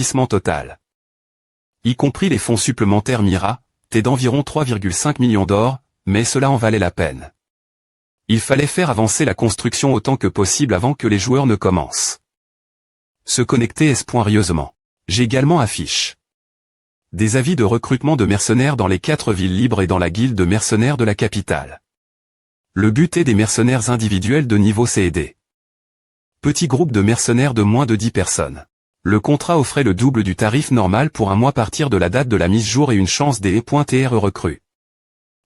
investissement total, y compris les fonds supplémentaires Mira, était d'environ 3,5 millions d'or, mais cela en valait la peine. Il fallait faire avancer la construction autant que possible avant que les joueurs ne commencent. Se connecter espoirieusement. J'ai également affiché des avis de recrutement de mercenaires dans les 4 villes libres et dans la guilde de mercenaires de la capitale. Le but est des mercenaires individuels de niveau C et D. Petit groupe de mercenaires de moins de 10 personnes. Le contrat offrait le double du tarif normal pour un mois à partir de la date de la mise jour et une chance des E.TR recrues.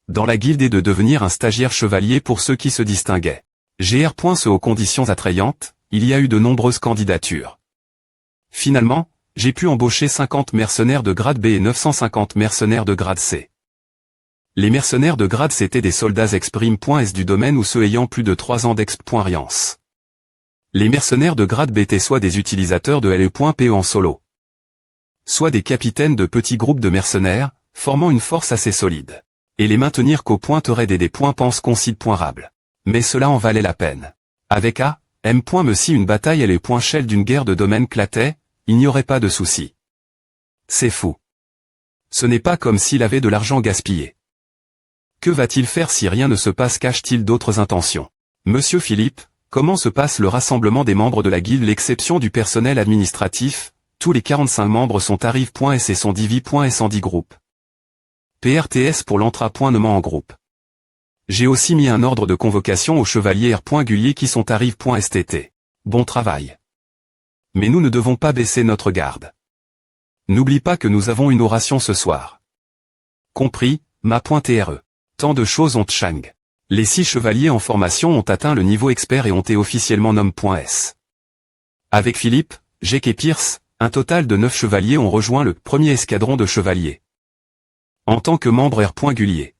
Dans la guilde et de devenir un stagiaire chevalier pour ceux qui se distinguaient. GR.ce aux conditions attrayantes, il y a eu de nombreuses candidatures. Finalement, j'ai pu embaucher 50 mercenaires de grade B et 950 mercenaires de grade C. Les mercenaires de grade C étaient des soldats exprime.S du domaine ou ceux ayant plus de 3 ans d'exp.riance. Les mercenaires de grade B étaient soit des utilisateurs de LE.PE en solo, soit des capitaines de petits groupes de mercenaires, formant une force assez solide. Et les maintenir qu'au point auraient des .pense.concide.rable. Mais cela en valait la peine. Avec A, M. Me si une bataille LE.shell d'une guerre de domaine clatait, il n'y aurait pas de souci. C'est fou. Ce n'est pas comme s'il avait de l'argent gaspillé. Que va-t-il faire si rien ne se passe? Cache-t-il d'autres intentions? Monsieur Philippe, comment se passe le rassemblement des membres de la guilde? L'exception du personnel administratif, tous les 45 membres sont arrive.s et sont divi.s en 10 groupes. PRTS pour l'entrapointement en groupe. J'ai aussi mis un ordre de convocation aux chevaliers R.Gulier qui sont arrive.stt. Bon travail. Mais nous ne devons pas baisser notre garde. N'oublie pas que nous avons une oration ce soir. Compris, ma.TRE. Tant de choses ont Chang. Les 6 chevaliers en formation ont atteint le niveau expert et ont été officiellement nom.s. Avec Philippe, Jake et Pierce, un total de 9 chevaliers ont rejoint le premier escadron de chevaliers. En tant que membre R.Gulier.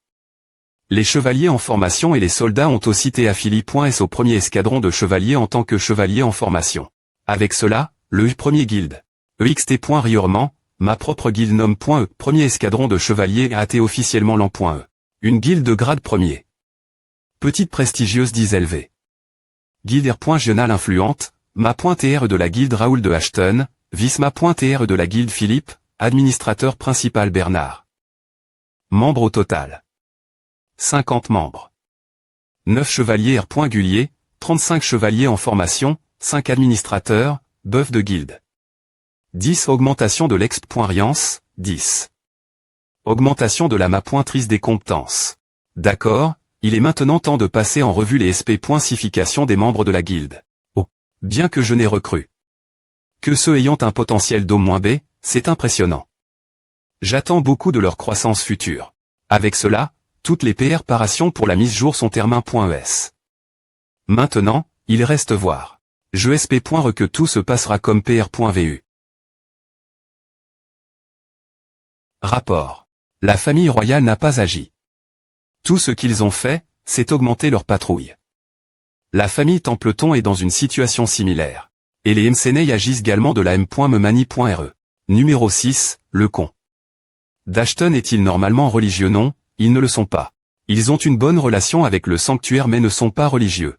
Les chevaliers en formation et les soldats ont aussi été affiliés.s au premier escadron de chevaliers en tant que chevaliers en formation. Avec cela, le premier guilde, EXT.Riorement, ma propre guilde nom.E, premier escadron de chevaliers a été officiellement l'an.E. Une guilde de grade premier. Petite prestigieuse 10 élevée. Guilde R.Régionale influente, ma.TR de la guilde Raoul de Ashton, vice ma.TR de la guilde Philippe, administrateur principal Bernard. Membres au total. 50 membres. 9 chevaliers R.Gulier, 35 chevaliers en formation, 5 administrateurs, bœufs de guilde. 10 augmentation de l'exp.riance, 10. Augmentation de la ma.trice des compétences. D'accord, il est maintenant temps de passer en revue les SP.sification des membres de la guilde. Oh, bien que je n'ai recru que ceux ayant un potentiel d'O-B, c'est impressionnant. J'attends beaucoup de leur croissance future. Avec cela, toutes les préparations pour la mise jour sont termin.es. Maintenant, il reste voir. Je sp.re que tout se passera comme pr.vu. Rapport. La famille royale n'a pas agi. Tout ce qu'ils ont fait, c'est augmenter leur patrouille. La famille Templeton est dans une situation similaire. Et les MCNA agissent également de la m.memani.re. Numéro 6, le con. d'Ashton est-il normalement religieux? Non, ils ne le sont pas. Ils ont une bonne relation avec le sanctuaire mais ne sont pas religieux.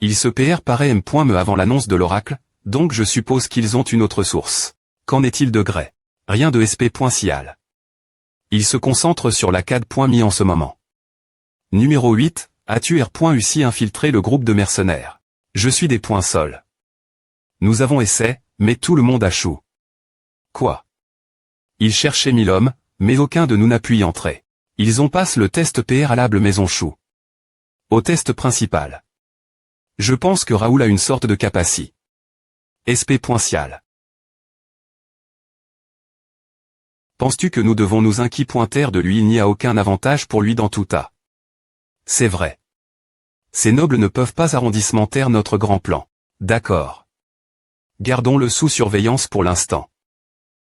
Ils se paraît m.me avant l'annonce de l'oracle, donc je suppose qu'ils ont une autre source. Qu'en est-il de Grey? Rien de sp.cial. Ils se concentrent sur la CAD.me en ce moment. Numéro 8, as-tu R.UC infiltré le groupe de mercenaires? Je suis des points sols. Nous avons essayé, mais tout le monde a chou. Quoi? Ils cherchaient 1000 hommes, mais aucun de nous n'a pu y entrer. Ils ont passé le test PR à l'able maison chou. Au test principal. Je pense que Raoul a une sorte de capacité. SP.cial. Penses-tu que nous devons nous inquiéter de lui? Il n'y a aucun avantage pour lui dans tout tas. C'est vrai. Ces nobles ne peuvent pas arrondissementer notre grand plan. D'accord. Gardons-le sous surveillance pour l'instant.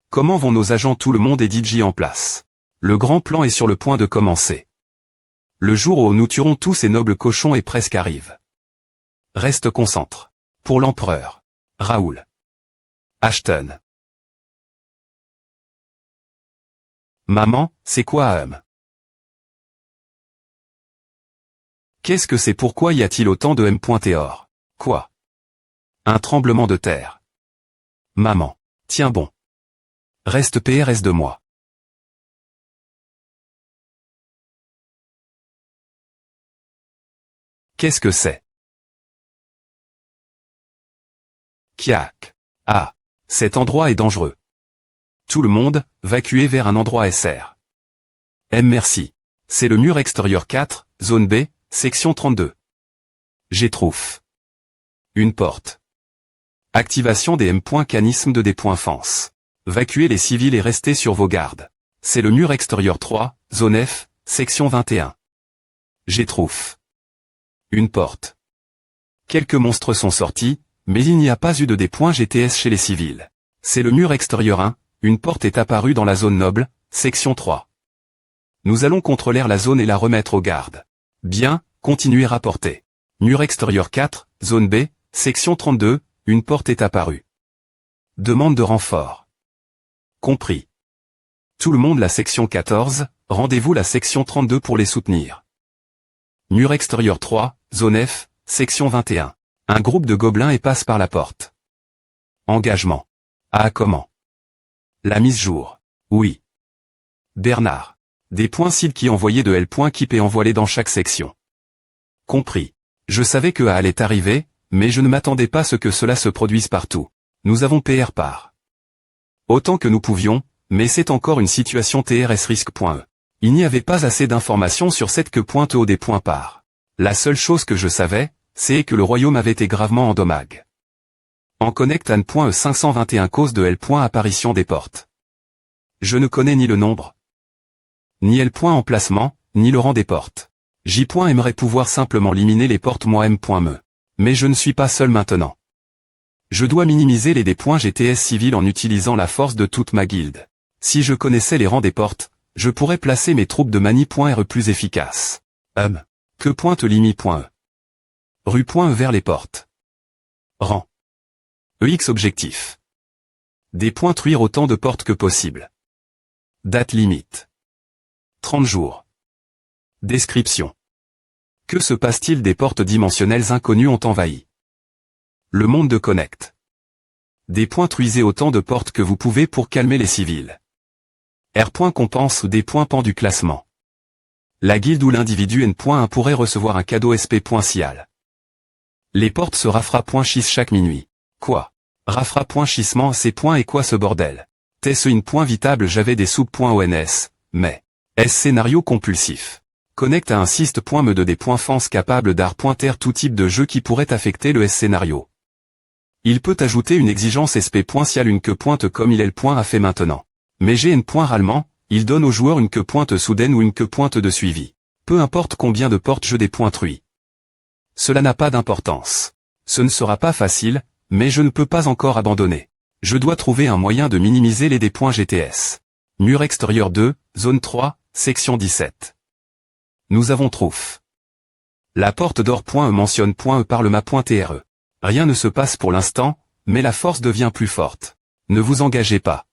Comment vont nos agents? Tout le monde est DJ en place. Le grand plan est sur le point de commencer. Le jour où nous tuerons tous ces nobles cochons est presque arrive. Reste concentre. Pour l'empereur. Raoul. Ashton. Maman, c'est quoi Qu'est-ce que c'est? Pourquoi y a-t-il autant de M.Tor? Quoi? Un tremblement de terre. Maman. Tiens bon. Reste PRS de moi. Qu'est-ce que c'est? Kiak. Ah. Cet endroit est dangereux. Tout le monde, vacuez vers un endroit SR. Merci. C'est le mur extérieur 4, zone B, section 32. J'ai trouf. Une porte. Activation des M.canisme de défense. Vacuez les civils et restez sur vos gardes. C'est le mur extérieur 3, zone F, section 21. J'ai trouf. Une porte. Quelques monstres sont sortis, mais il n'y a pas eu de D.GTS chez les civils. C'est le mur extérieur 1, une porte est apparue dans la zone noble, section 3. Nous allons contrôler la zone et la remettre aux gardes. Bien, continuez à rapporter. Mur extérieur 4, zone B, section 32, une porte est apparue. Demande de renfort. Compris. Tout le monde la section 14, rendez-vous la section 32 pour les soutenir. Mur extérieur 3, zone F, section 21. Un groupe de gobelins et passe par la porte. Engagement. Ah comment? La mise jour. Oui. Bernard. Des points cibles qui envoyaient de L. Keep et envoilés dans chaque section. Compris. Je savais que A allait arriver, mais je ne m'attendais pas à ce que cela se produise partout. Nous avons PR par. Autant que nous pouvions, mais c'est encore une situation TRS risque.e. Il n'y avait pas assez d'informations sur cette que pointe au des points par. La seule chose que je savais, c'est que le royaume avait été gravement endommagé. En connect an.e 521 cause de L. Apparition des portes. Je ne connais ni le nombre, ni L. Emplacement, ni le rang des portes. J. Aimerait pouvoir simplement éliminer les portes moi M.me. Mais je ne suis pas seul maintenant. Je dois minimiser les D.GTS civils en utilisant la force de toute ma guilde. Si je connaissais les rangs des portes, je pourrais placer mes troupes de mani.R plus efficaces. Que pointe limi.e. Rue.e vers les portes. Rang. EX objectif. Détruire autant de portes que possible. Date limite. 30 jours. Description. Que se passe-t-il des portes dimensionnelles inconnues ont envahi le monde de Connect. Détruisez autant de portes que vous pouvez pour calmer les civils. R. Compense ou des points pan du classement. La guilde ou l'individu N.1 pourrait recevoir un cadeau SP.cial. Les portes se rafra.chis chaque minuit. Quoi? Rafra.chissement c'est point et quoi ce bordel? T'es-ce une point vitable j'avais des sous.ons, mais. Est-ce scénario compulsif? Connect à un syst.me de des points fans capables d'art.ter tout type de jeu qui pourrait affecter le S-scénario. Il peut ajouter une exigence SP.cial une queue pointe comme il est le point a fait maintenant. Mais j'ai une point rarement, il donne au joueur une queue pointe soudaine ou une queue pointe de suivi. Peu importe combien de portes je dépointruis. Cela n'a pas d'importance. Ce ne sera pas facile, mais je ne peux pas encore abandonner. Je dois trouver un moyen de minimiser les D.GTS. Mur extérieur 2, zone 3, section 17. Nous avons trouf. La porte d'or.e mentionne.e par le ma.tre. Rien ne se passe pour l'instant, mais la force devient plus forte. Ne vous engagez pas.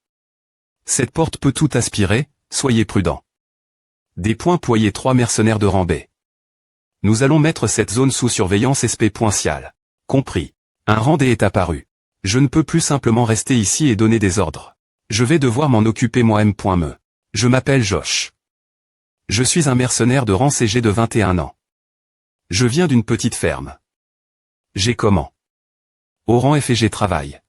Cette porte peut tout aspirer, soyez prudents. Des points poyer 3 mercenaires de rang B. Nous allons mettre cette zone sous surveillance SP.cial. Compris. Un rang D est apparu. Je ne peux plus simplement rester ici et donner des ordres. Je vais devoir m'en occuper moi-même.me. Je m'appelle Josh. Je suis un mercenaire de rang CG de 21 ans. Je viens d'une petite ferme. J'ai comment? Au rang F et j'ai travail.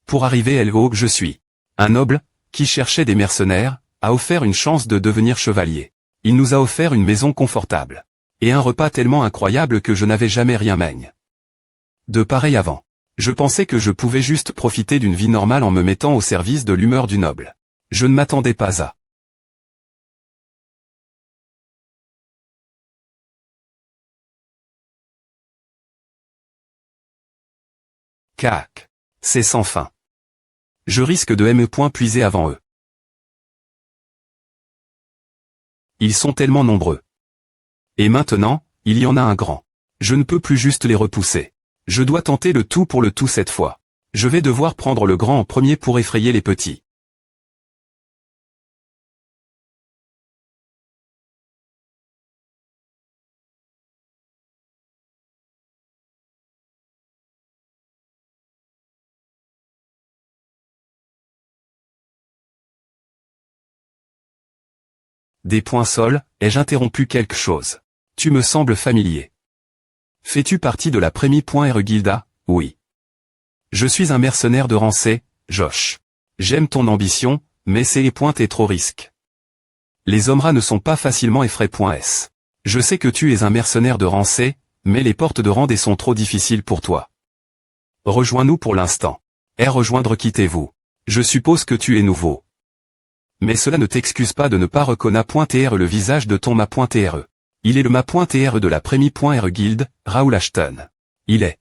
Pour arriver LO, je suis un noble, qui cherchait des mercenaires, a offert une chance de devenir chevalier. Il nous a offert une maison confortable. Et un repas tellement incroyable que je n'avais jamais rien maigne de pareil avant. Je pensais que je pouvais juste profiter d'une vie normale en me mettant au service de l'humeur du noble. Je ne m'attendais pas à. Cac. C'est sans fin. Je risque de me puiser avant eux. Ils sont tellement nombreux. Et maintenant, il y en a un grand. Je ne peux plus juste les repousser. Je dois tenter le tout pour le tout cette fois. Je vais devoir prendre le grand en premier pour effrayer les petits. Des points sol, ai-je interrompu quelque chose? Tu me sembles familier. Fais-tu partie de la Prémie.re Guilda? Oui. Je suis un mercenaire de Rancé, Josh. J'aime ton ambition, mais c'est les points et trop risques. Les Omra ne sont pas facilement effraie.s. Je sais que tu es un mercenaire de Rancé, mais les portes de Randé sont trop difficiles pour toi. Rejoins-nous pour l'instant. Rejoindre quittez-vous. Je suppose que tu es nouveau. Mais cela ne t'excuse pas de ne pas reconnaître le visage de ton ma.re. Il est le ma.re de la Prémie.re Guild, Raoul Ashton. Il est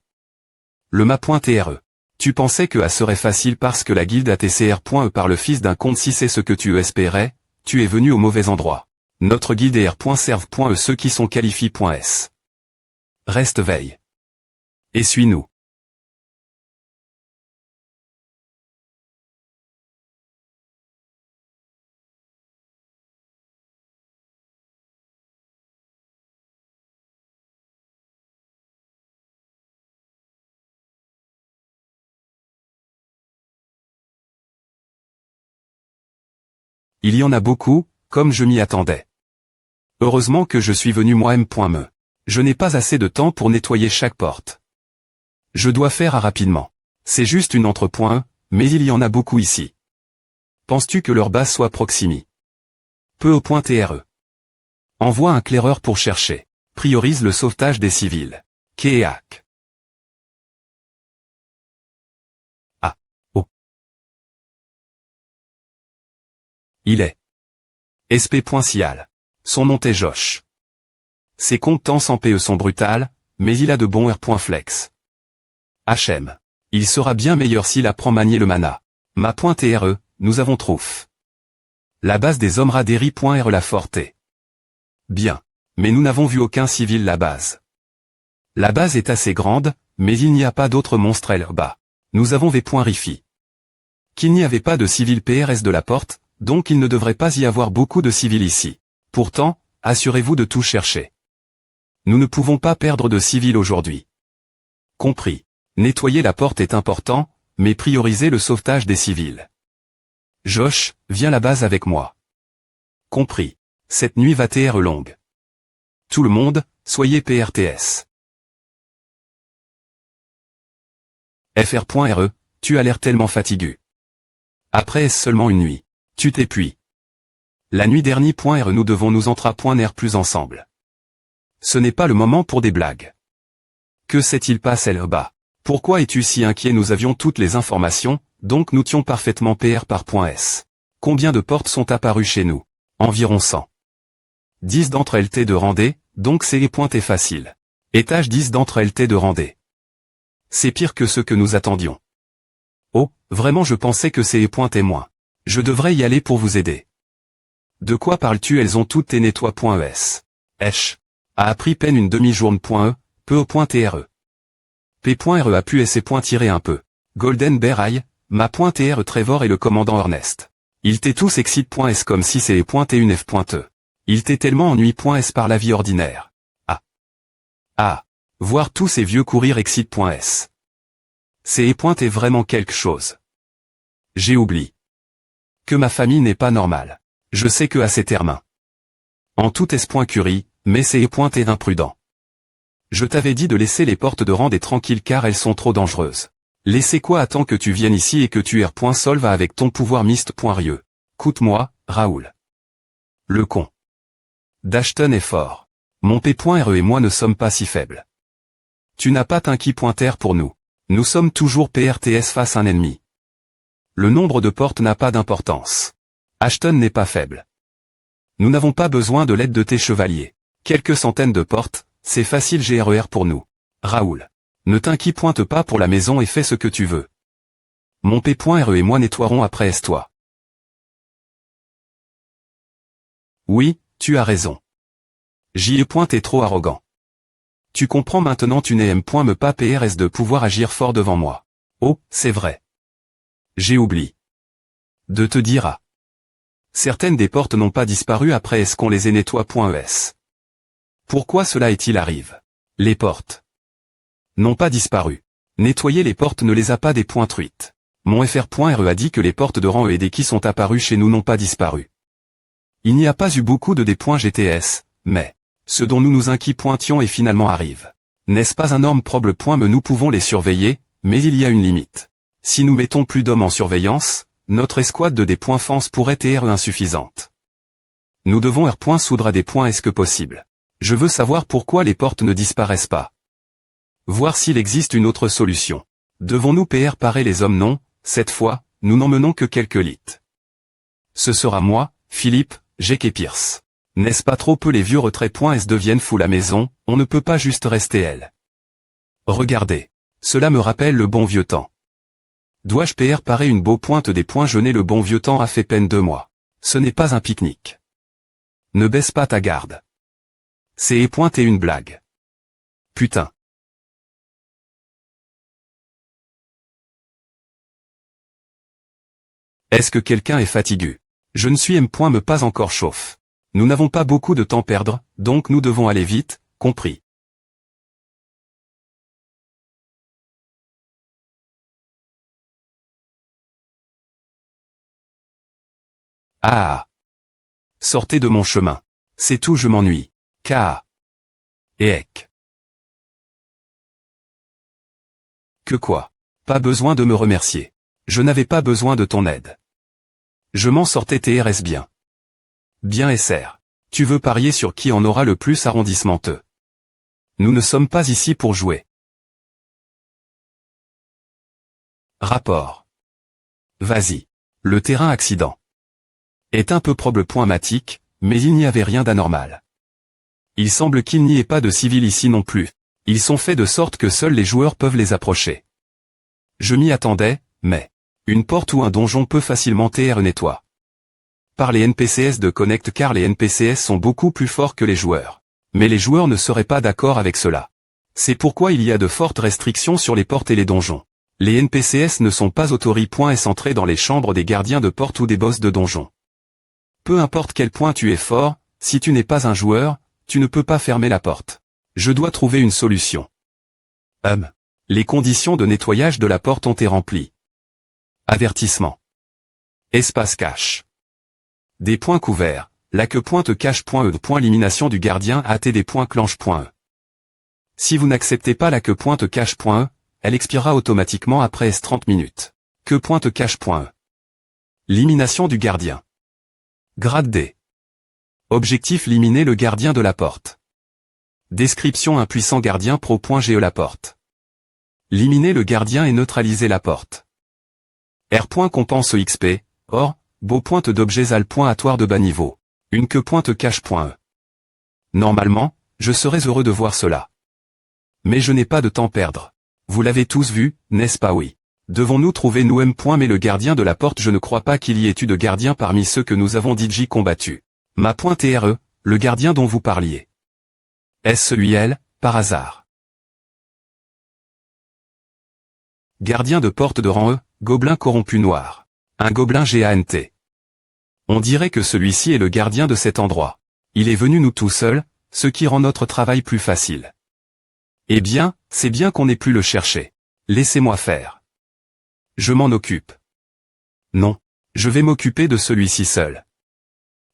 le ma.re. Tu pensais que A serait facile parce que la guilde ATCR.e par le fils d'un compte si c'est ce que tu espérais, tu es venu au mauvais endroit. Notre guilde est R.serve.e ceux qui sont qualifient.s. Reste veille. Et suis-nous. Il y en a beaucoup, comme je m'y attendais. Heureusement que je suis venu moi-même. Je n'ai pas assez de temps pour nettoyer chaque porte. Je dois faire rapidement. C'est juste une entre.e, mais il y en a beaucoup ici. Penses-tu que leur base soit proximi? Peu au point TRE. Envoie un claireur pour chercher. Priorise le sauvetage des civils. Keak. Ah. Oh. Il est. SP.cial. Son nom est Josh. Ses comptes temps sans PE sont brutales, mais il a de bons R.flex. HM. Il sera bien meilleur s'il apprend manier le mana. Ma.re, nous avons trouf. La base des hommes raderi.re la forte. Bien. Mais nous n'avons vu aucun civil la base. La base est assez grande, mais il n'y a pas d'autres monstres là-bas. Nous avons V.rifi. Qu'il n'y avait pas de civil PRS de la porte, donc il ne devrait pas y avoir beaucoup de civils ici. Pourtant, assurez-vous de tout chercher. Nous ne pouvons pas perdre de civils aujourd'hui. Compris. Nettoyer la porte est important, mais priorisez le sauvetage des civils. Josh, viens à la base avec moi. Compris. Cette nuit va être longue. Tout le monde, soyez PRTS. FR.re, tu as l'air tellement fatigué. Après est-ce seulement une nuit? Tu t'épuies. La nuit dernière.re nous devons nous entrer.r plus ensemble. Ce n'est pas le moment pour des blagues. Que s'est-il passé là-bas? Pourquoi es-tu si inquiet? Nous avions toutes les informations, donc nous tions parfaitement PR par.s. Combien de portes sont apparues chez nous? Environ 100. 10 d'entre elles étaient de Randé, donc c'est les pointés faciles. Étage 10 d'entre elles étaient de Randé. C'est pire que ce que nous attendions. Oh, vraiment je pensais que c'est les pointés moins. Je devrais y aller pour vous aider. De quoi parles-tu? Elles ont toutes tes nettoies.es. Esh. A appris peine une demi-journée.e, peu au point TRE. P.re a pu essayer un peu. Golden Bear ma.TR Trevor et le commandant Ernest. Ils t'est tous excite.s comme si c'est les pointés une F.e. Il t'est tellement ennui.s par la vie ordinaire. Ah. Ah. Voir tous ces vieux courir excite.s. C'est pointé vraiment quelque chose. J'ai oublié. Que ma famille n'est pas normale. Je sais que à ces termes. En tout est-ce.curie, mais c'est pointé imprudent. Je t'avais dit de laisser les portes de Randé tranquilles car elles sont trop dangereuses. Laissez quoi attends que tu viennes ici et que tu R.solve avec ton pouvoir mist.rieux. Coûte-moi, Raoul. Le con. D'Ashton est fort. Mon P.re et moi ne sommes pas si faibles. Tu n'as pas t'inquiet.r pour nous. Nous sommes toujours PRTS face à un ennemi. Le nombre de portes n'a pas d'importance. Ashton n'est pas faible. Nous n'avons pas besoin de l'aide de tes chevaliers. Quelques centaines de portes, c'est facile GRER pour nous. Raoul. Ne t'inquiète pas pour la maison et fais ce que tu veux. Mon P.re et moi nettoierons après toi. Oui, tu as raison. J.E. est trop arrogant. Tu comprends maintenant tu n'es me pas PRS de pouvoir agir fort devant moi. Oh, c'est vrai. J'ai oublié. De te dire à. Certaines des portes n'ont pas disparu après est-ce qu'on les ait nettoie.es. Pourquoi cela est-il arrive? Les portes n'ont pas disparu. Nettoyer les portes ne les a pas des points truites. Mon FR.re a dit que les portes de rang E et des qui sont apparues chez nous n'ont pas disparu. Il n'y a pas eu beaucoup de D.GTS, mais ce dont nous nous inquiétions et finalement arrive. N'est-ce pas un énorme problème? Nous pouvons les surveiller, mais il y a une limite. Si nous mettons plus d'hommes en surveillance, notre escouade de D.France pourrait être insuffisante. Nous devons soudre à des points est-ce que possible. Je veux savoir pourquoi les portes ne disparaissent pas. Voir s'il existe une autre solution. Devons-nous parer les hommes? Non, cette fois, nous n'en menons que quelques litres. Ce sera moi, Philippe, Jake et Pierce. N'est-ce pas trop peu les vieux retraits? S deviennent fous la maison, on ne peut pas juste rester elle. Regardez. Cela me rappelle le bon vieux temps. Dois-je parer une beau pointe des points? Je n'ai le bon vieux temps a fait peine 2 mois. Ce n'est pas un pique-nique. Ne baisse pas ta garde. C'est pointe et une blague. Putain. Est-ce que quelqu'un est fatigué? Je ne suis me pas encore chauffe. Nous n'avons pas beaucoup de temps à perdre, donc nous devons aller vite, compris. Ah. Sortez de mon chemin. C'est tout, je m'ennuie. K.A. Et ec. Que quoi? Pas besoin de me remercier. Je n'avais pas besoin de ton aide. Je m'en sortais TRS bien. Bien SR. Tu veux parier sur qui en aura le plus arrondissementeux? Nous ne sommes pas ici pour jouer. Rapport. Vas-y. Le terrain accident est un peu problématique, mais il n'y avait rien d'anormal. Il semble qu'il n'y ait pas de civils ici non plus. Ils sont faits de sorte que seuls les joueurs peuvent les approcher. Je m'y attendais, mais une porte ou un donjon peut facilement nettoyer. Par les NPCS de Connect car les NPCS sont beaucoup plus forts que les joueurs. Mais les joueurs ne seraient pas d'accord avec cela. C'est pourquoi il y a de fortes restrictions sur les portes et les donjons. Les NPCS ne sont pas autorisés et centrés dans les chambres des gardiens de porte ou des boss de donjon. Peu importe quel point tu es fort, si tu n'es pas un joueur, tu ne peux pas fermer la porte. Je dois trouver une solution. Les conditions de nettoyage de la porte ont été remplies. Avertissement. Espace cache. Des points couverts. La que pointe cache.e. Élimination du gardien AT des points clenche.e. Si vous n'acceptez pas la que pointe cache.e, elle expirera automatiquement après 30 minutes. Que pointe cache.e. Élimination du gardien. Grade D. Objectif éliminer le gardien de la porte. Description un puissant gardien pro.ge la porte. Éliminer le gardien et neutraliser la porte. R. Compense XP, or, beau pointe d'objets aléatoires de bas niveau. Une que pointe cache.e. Normalement, je serais heureux de voir cela. Mais je n'ai pas de temps à perdre. Vous l'avez tous vu, n'est-ce pas? Oui. Devons-nous trouver nous mais le gardien de la porte? Je ne crois pas qu'il y ait eu de gardien parmi ceux que nous avons DJ combattus. Ma pointe RE, le gardien dont vous parliez. Est-ce celui elle, par hasard? Gardien de porte de rang E, gobelin corrompu noir. Un gobelin GANT. On dirait que celui-ci est le gardien de cet endroit. Il est venu nous tout seul, ce qui rend notre travail plus facile. Eh bien, c'est bien qu'on n'ait plus le chercher. Laissez-moi faire. Je m'en occupe. Non. Je vais m'occuper de celui-ci seul.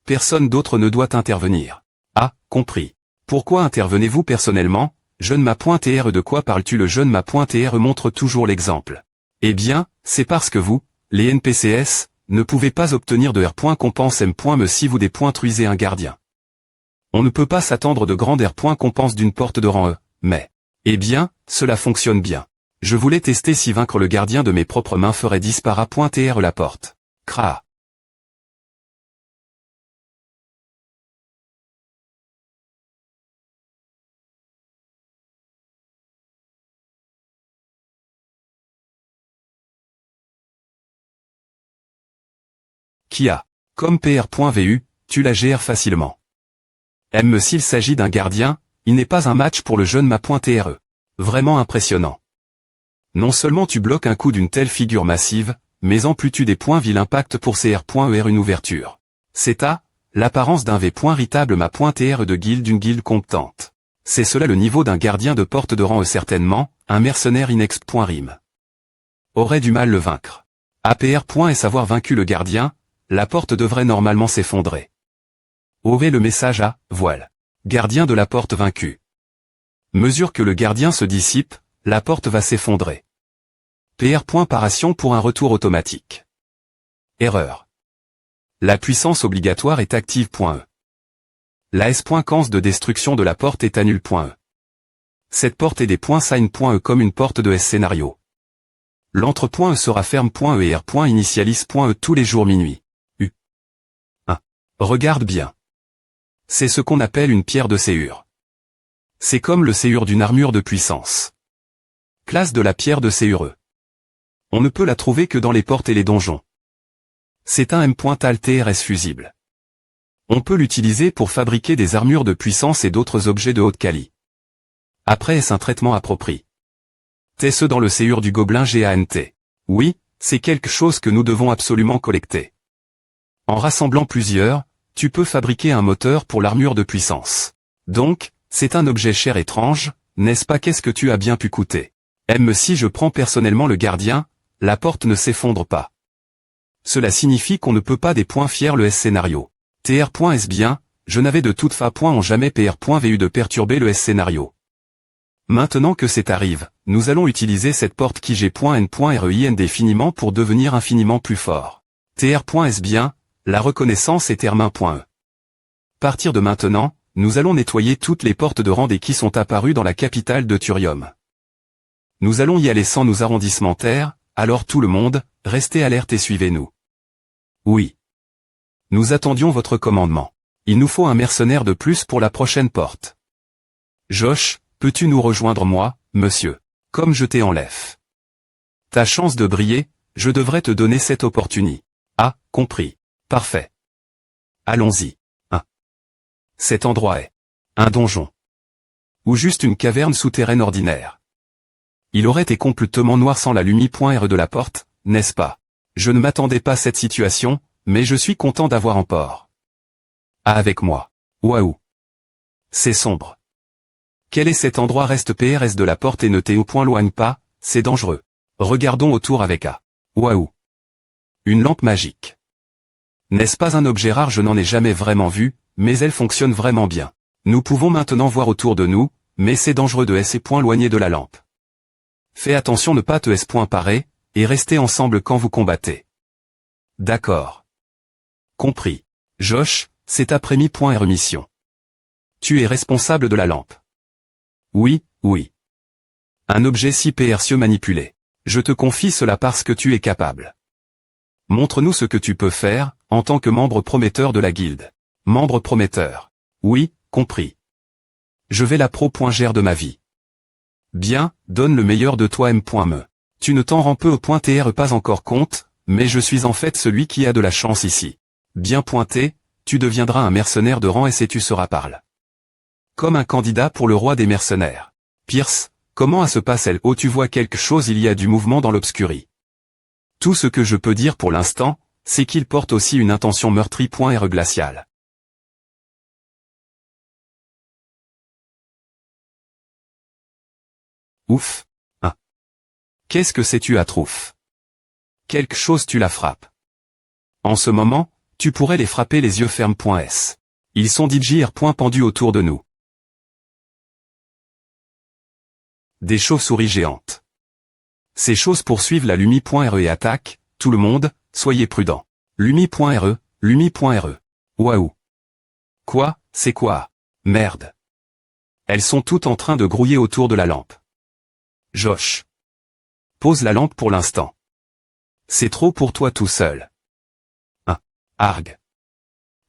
Personne d'autre ne doit intervenir. Ah, compris. Pourquoi intervenez-vous personnellement? Jeune ma pointe R. De quoi parles-tu? Le jeune ma pointe R montre toujours l'exemple. Eh bien, c'est parce que vous, les NPCS, ne pouvez pas obtenir de R. Compense M. Me si vous détruisez un gardien. On ne peut pas s'attendre de grande R. Compense d'une porte de rang E, mais... Eh bien, cela fonctionne bien. Je voulais tester si vaincre le gardien de mes propres mains ferait disparaître R la porte. Cra. Qui a, comme PR.vu, tu la gères facilement. M. S'il s'agit d'un gardien, il n'est pas un match pour le jeune ma.re. Vraiment impressionnant. Non seulement tu bloques un coup d'une telle figure massive, mais en plus tu des points vil impact pour CR.er une ouverture. C'est l'apparence d'un véritable ma.re de guilde d'une guilde compétente. C'est cela le niveau d'un gardien de porte de rang E certainement, un mercenaire inex.rime. Aurait du mal le vaincre. APR. Et savoir vaincu le gardien, la porte devrait normalement s'effondrer. OV le message à voile. Gardien de la porte vaincu. Mesure que le gardien se dissipe, la porte va s'effondrer. PR. Paration pour un retour automatique. Erreur. La puissance obligatoire est active. E. La S.Cance de destruction de la porte est annule. E. Cette porte est des sign. E comme une porte de S scénario. L'entre.E sera ferme. E et R. Initialise. E tous les jours minuit. U. 1. Regarde bien. C'est ce qu'on appelle une pierre de séure. C'est comme le séure d'une armure de puissance. Classe de la pierre de séure. On ne peut la trouver que dans les portes et les donjons. C'est un M.Tal TRS fusible. On peut l'utiliser pour fabriquer des armures de puissance et d'autres objets de haute qualité. Après est-ce un traitement approprié? Est-ce dans le séure du gobelin GANT? Oui, c'est quelque chose que nous devons absolument collecter. En rassemblant plusieurs, tu peux fabriquer un moteur pour l'armure de puissance. Donc, c'est un objet cher étrange, n'est-ce pas? Qu'est-ce que tu as bien pu coûter? Si je prends personnellement le gardien, la porte ne s'effondre pas. Cela signifie qu'on ne peut pas des points fiers le S scénario. TR.S bien, je n'avais de toute façon jamais PR.VU de perturber le S scénario. Maintenant que c'est arrive, nous allons utiliser cette porte qui G.N.REI indéfiniment pour devenir infiniment plus fort. TR.S bien, la reconnaissance est Termin.E. Partir de maintenant, nous allons nettoyer toutes les portes de Randé qui sont apparues dans la capitale de Thurium. Nous allons y aller sans nos arrondissements terre, alors tout le monde, restez alerte et suivez-nous. Oui. Nous attendions votre commandement. Il nous faut un mercenaire de plus pour la prochaine porte. Josh, peux-tu nous rejoindre moi, monsieur? Comme je t'ai enlève. Ta chance de briller, je devrais te donner cette opportunité. Ah, compris. Parfait. Allons-y. 1. Cet endroit est un donjon. Ou juste une caverne souterraine ordinaire. Il aurait été complètement noir sans la lumière de la porte, n'est-ce pas? Je ne m'attendais pas à cette situation, mais je suis content d'avoir un port. Ah, avec moi. Waouh. C'est sombre. Quel est cet endroit? Reste PRS de la porte et ne t'éloigne pas, c'est dangereux. Regardons autour avec A. Waouh. Une lampe magique. N'est-ce pas un objet rare? Je n'en ai jamais vraiment vu, mais elle fonctionne vraiment bien. Nous pouvons maintenant voir autour de nous, mais c'est dangereux de S. Éloigné de la lampe. Fais attention ne pas te S.parer, et restez ensemble quand vous combattez. D'accord. Compris. Josh, c'est après-midi. Mission. Tu es responsable de la lampe. Oui, oui. Un objet si précieux manipulé. Je te confie cela parce que tu es capable. Montre-nous ce que tu peux faire, en tant que membre prometteur de la guilde. Membre prometteur. Oui, compris. Je vais la pro.gère de ma vie. Bien, donne le meilleur de toi M.me. Tu ne t'en rends peu au point TR pas encore compte, mais je suis en fait celui qui a de la chance ici. Bien pointé, tu deviendras un mercenaire de rang S et tu seras parle. Comme un candidat pour le roi des mercenaires. Pierce, comment se passe-t-elle? Oh, tu vois quelque chose? Il y a du mouvement dans l'obscurie. Tout ce que je peux dire pour l'instant, c'est qu'il porte aussi une intention meurtrie. R glaciale. Ouf. 1. Qu'est-ce que c'est? Tu attroufes. Quelque chose tu la frappes. En ce moment, tu pourrais les frapper les yeux fermes. S. Ils sont DJR. Pendus autour de nous. Des chauves-souris géantes. Ces choses poursuivent la Lumi.re et attaquent, tout le monde, soyez prudents. Lumi.re, Lumi.re. Waouh. Quoi, c'est quoi? Merde. Elles sont toutes en train de grouiller autour de la lampe. Josh. Pose la lampe pour l'instant. C'est trop pour toi tout seul. 1. Arg.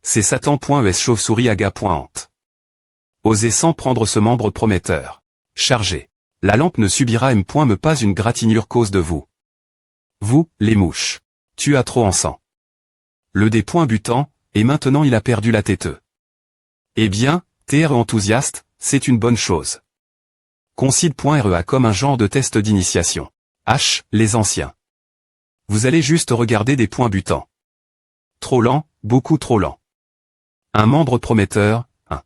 C'est Satan.es chauve-souris aga.ant. Osez sans prendre ce membre prometteur. Chargé. La lampe ne subira me pas une gratinure cause de vous. Vous, les mouches. Tu as trop en sang. Le dé butant, et maintenant il a perdu la tête. Eh bien, TR enthousiaste, c'est une bonne chose. Concide.REA comme un genre de test d'initiation. H, les anciens. Vous allez juste regarder des points butants. Trop lent, beaucoup trop lent. Un membre prometteur, 1.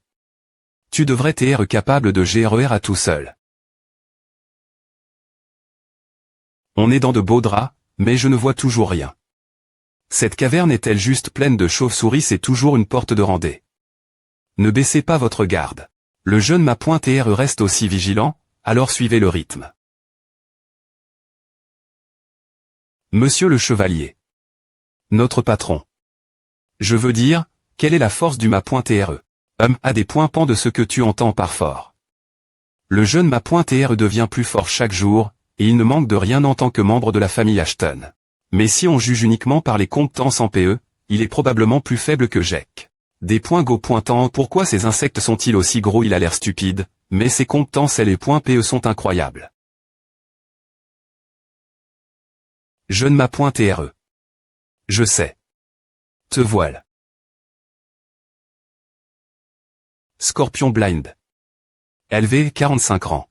Tu devrais être capable de GRER à tout seul. On est dans de beaux draps, mais je ne vois toujours rien. Cette caverne est-elle juste pleine de chauves-souris? C'est toujours une porte de Randé. Ne baissez pas votre garde. Le jeune Ma.TRE reste aussi vigilant, alors suivez le rythme. Monsieur le chevalier. Notre patron. Je veux dire, quelle est la force du Ma.TRE? A des points pans de ce que tu entends par fort. Le jeune Ma.TRE devient plus fort chaque jour, et il ne manque de rien en tant que membre de la famille Ashton. Mais si on juge uniquement par les compétences en PE, il est probablement plus faible que Jack. Des points Go pointant pourquoi ces insectes sont-ils aussi gros? Il a l'air stupide, mais ses compétences et les points PE sont incroyables. Jeune Ma.TRE. Je sais. Te voile. Scorpion Blind. LV 45 rangs.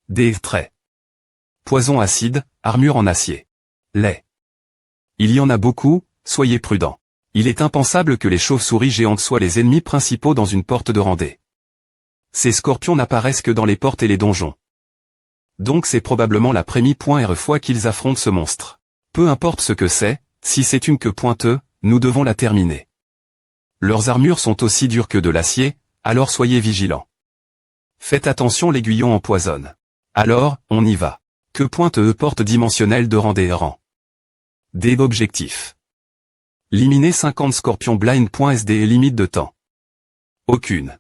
Des traits. Poison acide, armure en acier. Lait. Il y en a beaucoup, soyez prudents. Il est impensable que les chauves-souris géantes soient les ennemis principaux dans une porte de rendez. Ces scorpions n'apparaissent que dans les portes et les donjons. Donc c'est probablement la première fois qu'ils affrontent ce monstre. Peu importe ce que c'est, si c'est une queue pointeuse, nous devons la terminer. Leurs armures sont aussi dures que de l'acier, alors soyez vigilants. Faites attention, l'aiguillon empoisonne. Alors, on y va. Queue pointeuse, porte dimensionnelle de rendez rang. Des objectifs. Éliminer 50 scorpions blind.sd et limite de temps. Aucune.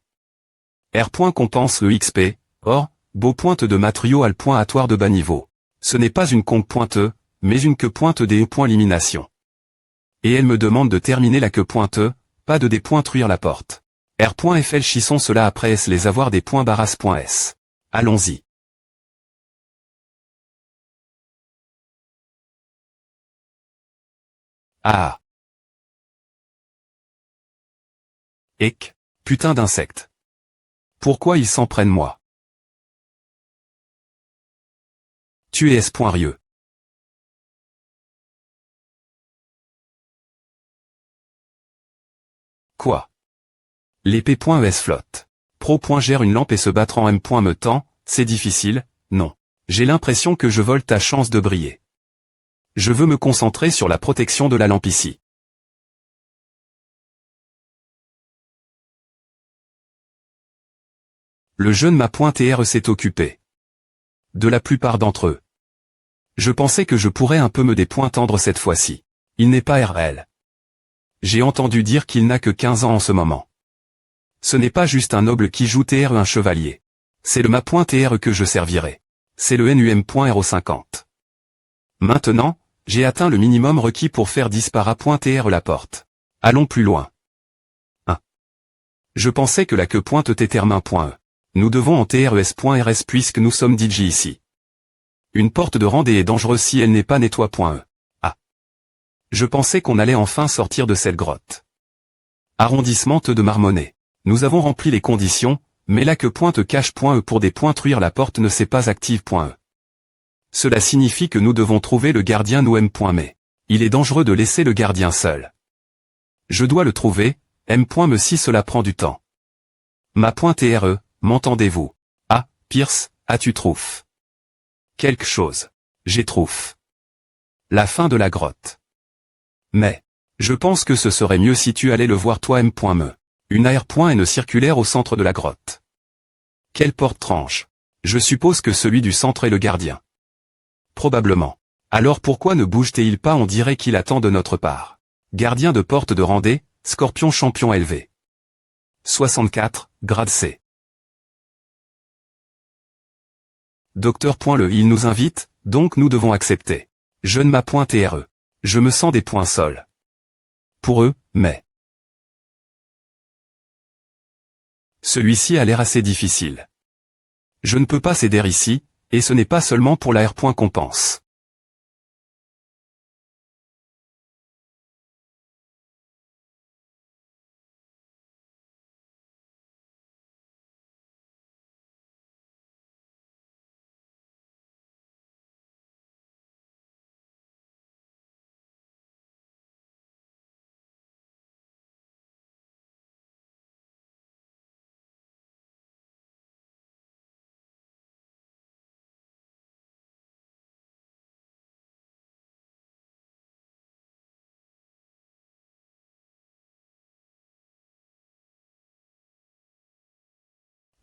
R. Compense le XP, or, beau pointe de matrio al point atoire de bas niveau. Ce n'est pas une conque pointeuse, mais une queue pointe des points élimination. Et elle me demande de terminer la queue pointeuse, pas de dépointruire la porte. R.FL chissons cela après S les avoir des points barras.S. Allons-y. Ah. Ec. Putain d'insecte. Pourquoi ils s'en prennent moi? Tu es S.Rieux. Quoi? L'épée.es flotte. Pro. Gère une lampe et se battre en M. Me tend, c'est difficile, non. J'ai l'impression que je vole ta chance de briller. Je veux me concentrer sur la protection de la lampe ici. Le jeune Ma.TRE s'est occupé. De la plupart d'entre eux. Je pensais que je pourrais un peu me dépointendre cette fois-ci. Il n'est pas RL. J'ai entendu dire qu'il n'a que 15 ans en ce moment. Ce n'est pas juste un noble qui joue TRE un chevalier. C'est le Ma.TRE que je servirai. C'est le NUM.RO50. Maintenant, j'ai atteint le minimum requis pour faire disparaître la porte. Allons plus loin. 1. Je pensais que la queue pointe était termin.e. Nous devons en TRES.RS puisque nous sommes DJ ici. Une porte de rendez est dangereuse si elle n'est pas nettoie.e. Ah. Je pensais qu'on allait enfin sortir de cette grotte. Arrondissement de Marmonnet. Nous avons rempli les conditions, mais la queue pointe cache.e pour dépointruire la porte ne s'est pas active.e. Cela signifie que nous devons trouver le gardien nous M.Mais. Il est dangereux de laisser le gardien seul. Je dois le trouver, M.Me si cela prend du temps. Ma.TRE, m'entendez-vous? Ah, Pierce, as-tu trouf? Quelque chose. J'ai trouf. La fin de la grotte. Mais, je pense que ce serait mieux si tu allais le voir toi M.Me. Une AR.N circulaire au centre de la grotte. Quelle porte tranche? Je suppose que celui du centre est le gardien. Probablement. Alors pourquoi ne bouge-t-il pas? On dirait qu'il attend de notre part. Gardien de porte de rendez, scorpion champion élevé. 64, grade C. Docteur. Il nous invite, donc nous devons accepter. Jeune Ma.TRE. Je me sens des points sols. Pour eux, mais... Celui-ci a l'air assez difficile. Je ne peux pas céder ici, et ce n'est pas seulement pour la R. Qu'on pense.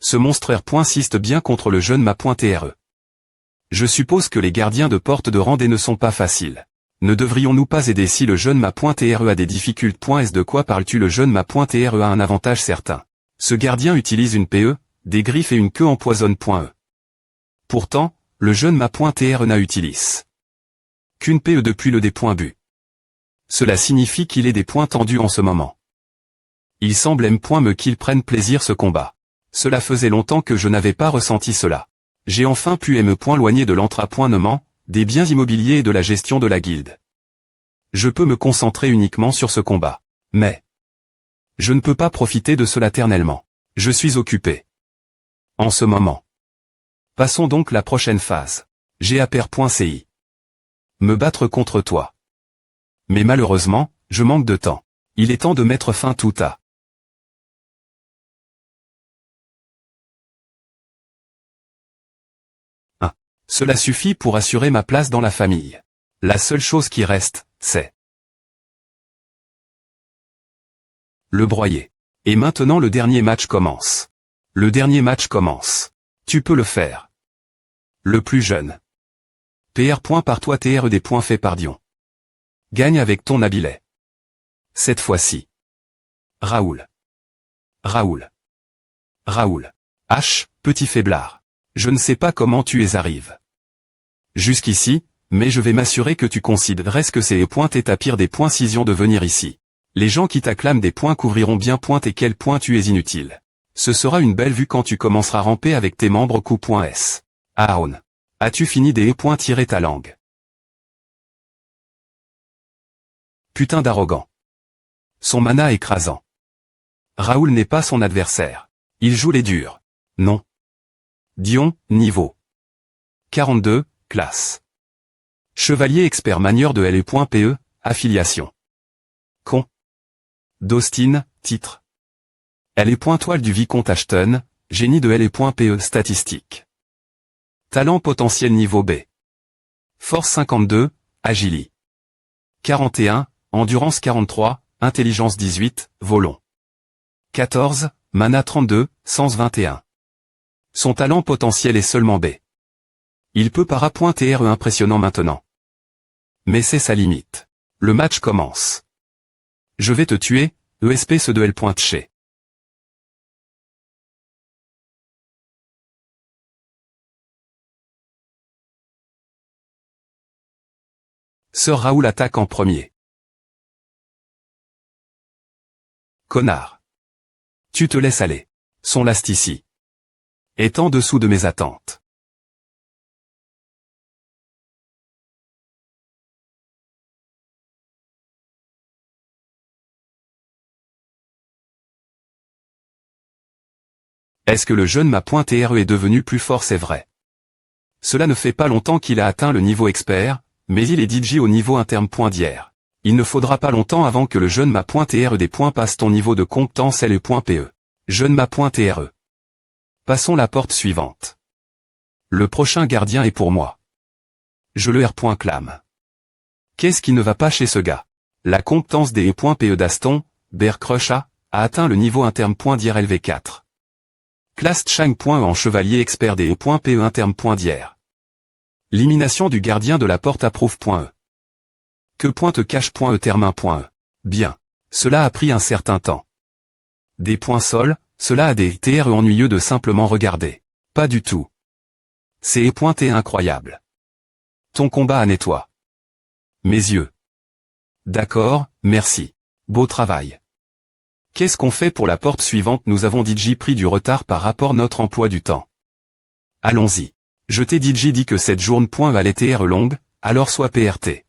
Ce monstre R.insiste bien contre le jeune Ma.TRE. Je suppose que les gardiens de porte de Randé ne sont pas faciles. Ne devrions-nous pas aider si le jeune Ma.TRE a des difficultés? Est-ce de quoi parles-tu? Le jeune Ma.TRE a un avantage certain. Ce gardien utilise une PE, des griffes et une queue empoisonne.E. Pourtant, le jeune Ma.TRE n'a utilise qu'une PE depuis le dé.bu. Cela signifie qu'il est des points tendus en ce moment. Il semble me qu'il prenne plaisir ce combat. Cela faisait longtemps que je n'avais pas ressenti cela. J'ai enfin pu loigner de l'entrapointement, des biens immobiliers et de la gestion de la guilde. Je peux me concentrer uniquement sur ce combat. Mais je ne peux pas profiter de cela éternellement. Je suis occupé. En ce moment. Passons donc la prochaine phase. GAPR.ci. Me battre contre toi. Mais malheureusement, je manque de temps. Il est temps de mettre fin tout à. Cela suffit pour assurer ma place dans la famille. La seule chose qui reste, c'est le broyer. Et maintenant le dernier match commence. Le dernier match commence. Tu peux le faire. Le plus jeune. PR. Par toi TR des points faits par Dion. Gagne avec ton habilet. Cette fois-ci. Raoul. Raoul. Raoul. H, petit faiblard. Je ne sais pas comment tu es arrivé jusqu'ici, mais je vais m'assurer que tu considérerais que c'est points et ta pire des points cision de venir ici. Les gens qui t'acclament des points couvriront bien point et quel point tu es inutile. Ce sera une belle vue quand tu commenceras à ramper avec tes membres coup.s. Aaron. As-tu fini des points tirer ta langue? Putain d'arrogant. Son mana écrasant. Raoul n'est pas son adversaire. Il joue les durs. Non. Dion, niveau 42, classe. Chevalier expert manieur de LE.PE, affiliation. Con. d'Austin, titre. LE.toile du vicomte Ashton, génie de LE.PE, statistique. Talent potentiel niveau B. Force 52, agili. 41, endurance 43, intelligence 18, volon. 14, mana 32, sens 21. Son talent potentiel est seulement B. Il peut para.TRE impressionnant maintenant. Mais c'est sa limite. Le match commence. Je vais te tuer, ESP ce de L.Tché. Sir Raoul attaque en premier. Connard. Tu te laisses aller. Son last ici. Est en dessous de mes attentes. Est-ce que le jeune Ma.TRE est devenu plus fort? C'est vrai. Cela ne fait pas longtemps qu'il a atteint le niveau expert, mais il est DJ au niveau interne.d'hier. Il ne faudra pas longtemps avant que le jeune Ma.TRE des points passe ton niveau de compétence LE.PE. Jeune Ma.TRE. Passons la porte suivante. Le prochain gardien est pour moi. Je le R.clame. Qu'est-ce qui ne va pas chez ce gars? La compétence des E.PE d'Aston, Bear Crush a atteint le niveau interne.d'hier LV4. Classe Chang. En chevalier expert des E.PE interne.d'hier. L'élimination du gardien de la porte approuve.e. Que te cache.e termin.e. Bien. Cela a pris un certain temps. Des points sol, cela a des TRE ennuyeux de simplement regarder. Pas du tout. C'est E.T incroyable. Ton combat à nettoie. Mes yeux. D'accord, merci. Beau travail. Qu'est-ce qu'on fait pour la porte suivante? Nous avons DJ pris du retard par rapport à notre emploi du temps. Allons-y. Je t'ai dit que cette journée allait TR longue, alors soit PRT.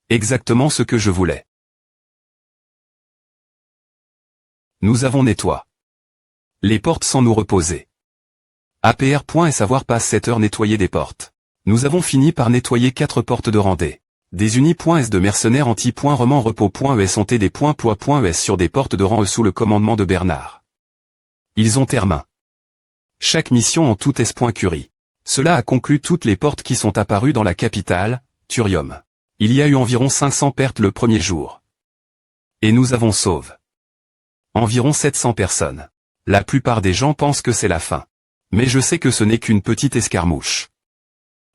Exactement ce que je voulais. Nous avons nettoyé les portes sans nous reposer. APR. Et savoir passe 7 heures nettoyer des portes. Nous avons fini par nettoyer 4 portes de Randé. Des unis.s de mercenaires anti.roman repos.es ont été des poids.es sur des portes de rang E sous le commandement de Bernard. Ils ont terminé chaque mission en tout S.Curie. Cela a conclu toutes les portes qui sont apparues dans la capitale, Thurium. Il y a eu environ 500 pertes le premier jour. Et nous avons sauvé environ 700 personnes. La plupart des gens pensent que c'est la fin. Mais je sais que ce n'est qu'une petite escarmouche.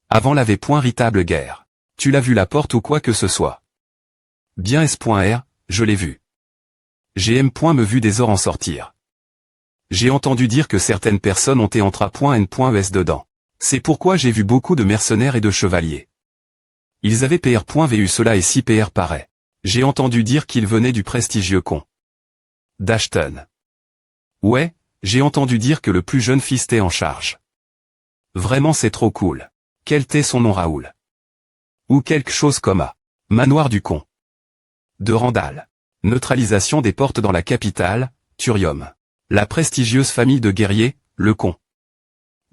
Avant l'avait point ritable guerre. Tu l'as vu la porte ou quoi que ce soit? Bien S.R, je l'ai vu. J'ai me vu des ors en sortir. J'ai entendu dire que certaines personnes ont N.S dedans. C'est pourquoi j'ai vu beaucoup de mercenaires et de chevaliers. Ils avaient PR.vu cela et si PR paraît. J'ai entendu dire qu'ils venaient du prestigieux con d'Ashton. Ouais, j'ai entendu dire que le plus jeune fils t'est en charge. Vraiment c'est trop cool. Quel t'est son nom Raoul? Ou quelque chose comme A. Manoir du con. De Randall. Neutralisation des portes dans la capitale, Thurium. La prestigieuse famille de guerriers, le con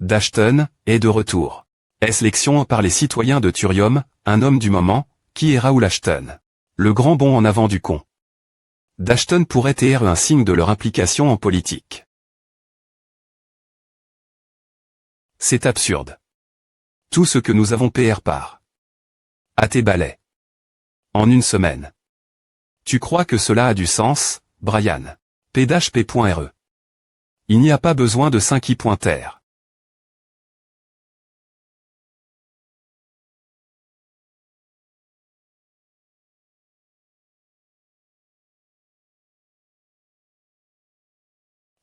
d'Ashton, est de retour. Sélection par les citoyens de Thurium, un homme du moment, qui est Raoul Ashton. Le grand bond en avant du con d'Ashton pourrait être un signe de leur implication en politique. C'est absurde. Tout ce que nous avons PR par à tes balais. En une semaine. Tu crois que cela a du sens, Brian? PDHP.re. Il n'y a pas besoin de 5 i.r.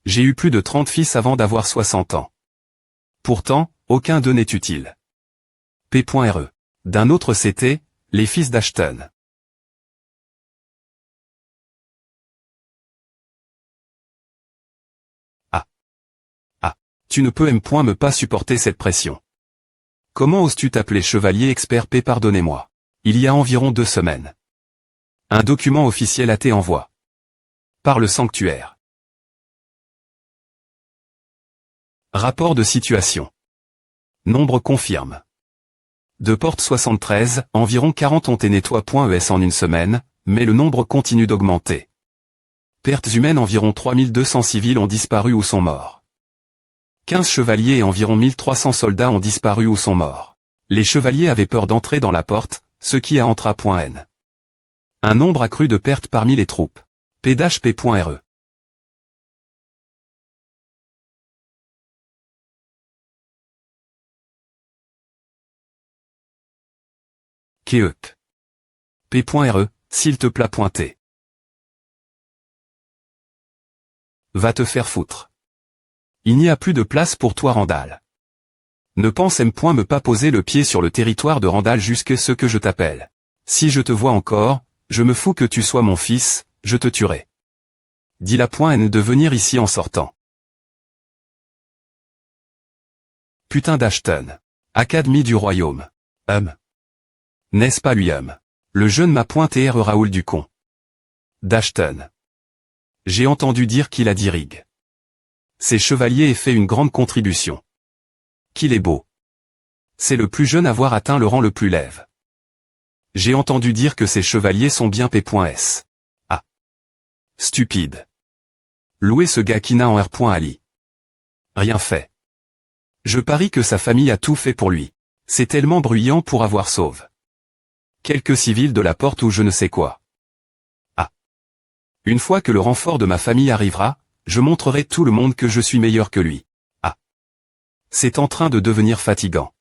J'ai eu plus de 30 fils avant d'avoir 60 ans. Pourtant, aucun d'eux n'est utile. P.re. D'un autre c'était, les fils d'Ashton. Tu ne peux me pas supporter cette pression. Comment oses-tu t'appeler chevalier expert P? Pardonnez-moi. Il y a environ 2 semaines. Un document officiel a été envoyé. Par le sanctuaire. Rapport de situation. Nombre confirme. De porte 73, environ 40 ont été nettoyés.es en une semaine, mais le nombre continue d'augmenter. Pertes humaines environ 3200 civils ont disparu ou sont morts. 15 chevaliers et environ 1300 soldats ont disparu ou sont morts. Les chevaliers avaient peur d'entrer dans la porte, ce qui a entra.n. Un nombre accru de pertes parmi les troupes. PDHP.re. Keuk. P.re, s'il te plaît pointé. Va te faire foutre. Il n'y a plus de place pour toi Randall. Ne pense me pas poser le pied sur le territoire de Randall jusqu'à ce que je t'appelle. Si je te vois encore, je me fous que tu sois mon fils, je te tuerai. Dis la N de venir ici en sortant. Putain d'Ashton. Académie du royaume. N'est-ce pas lui Le jeune m'a pointé Raoul du con d'Ashton. J'ai entendu dire qu'il a dirigue. Ces chevaliers aient fait une grande contribution. Qu'il est beau. C'est le plus jeune à avoir atteint le rang le plus lève. J'ai entendu dire que ces chevaliers sont bien P.S. Ah. Stupide. Louer ce gars qui n'a en R.Ali. Rien fait. Je parie que sa famille a tout fait pour lui. C'est tellement bruyant pour avoir sauve. Quelques civils de la porte ou je ne sais quoi. Ah. Une fois que le renfort de ma famille arrivera, je montrerai tout le monde que je suis meilleur que lui. Ah. C'est en train de devenir fatigant.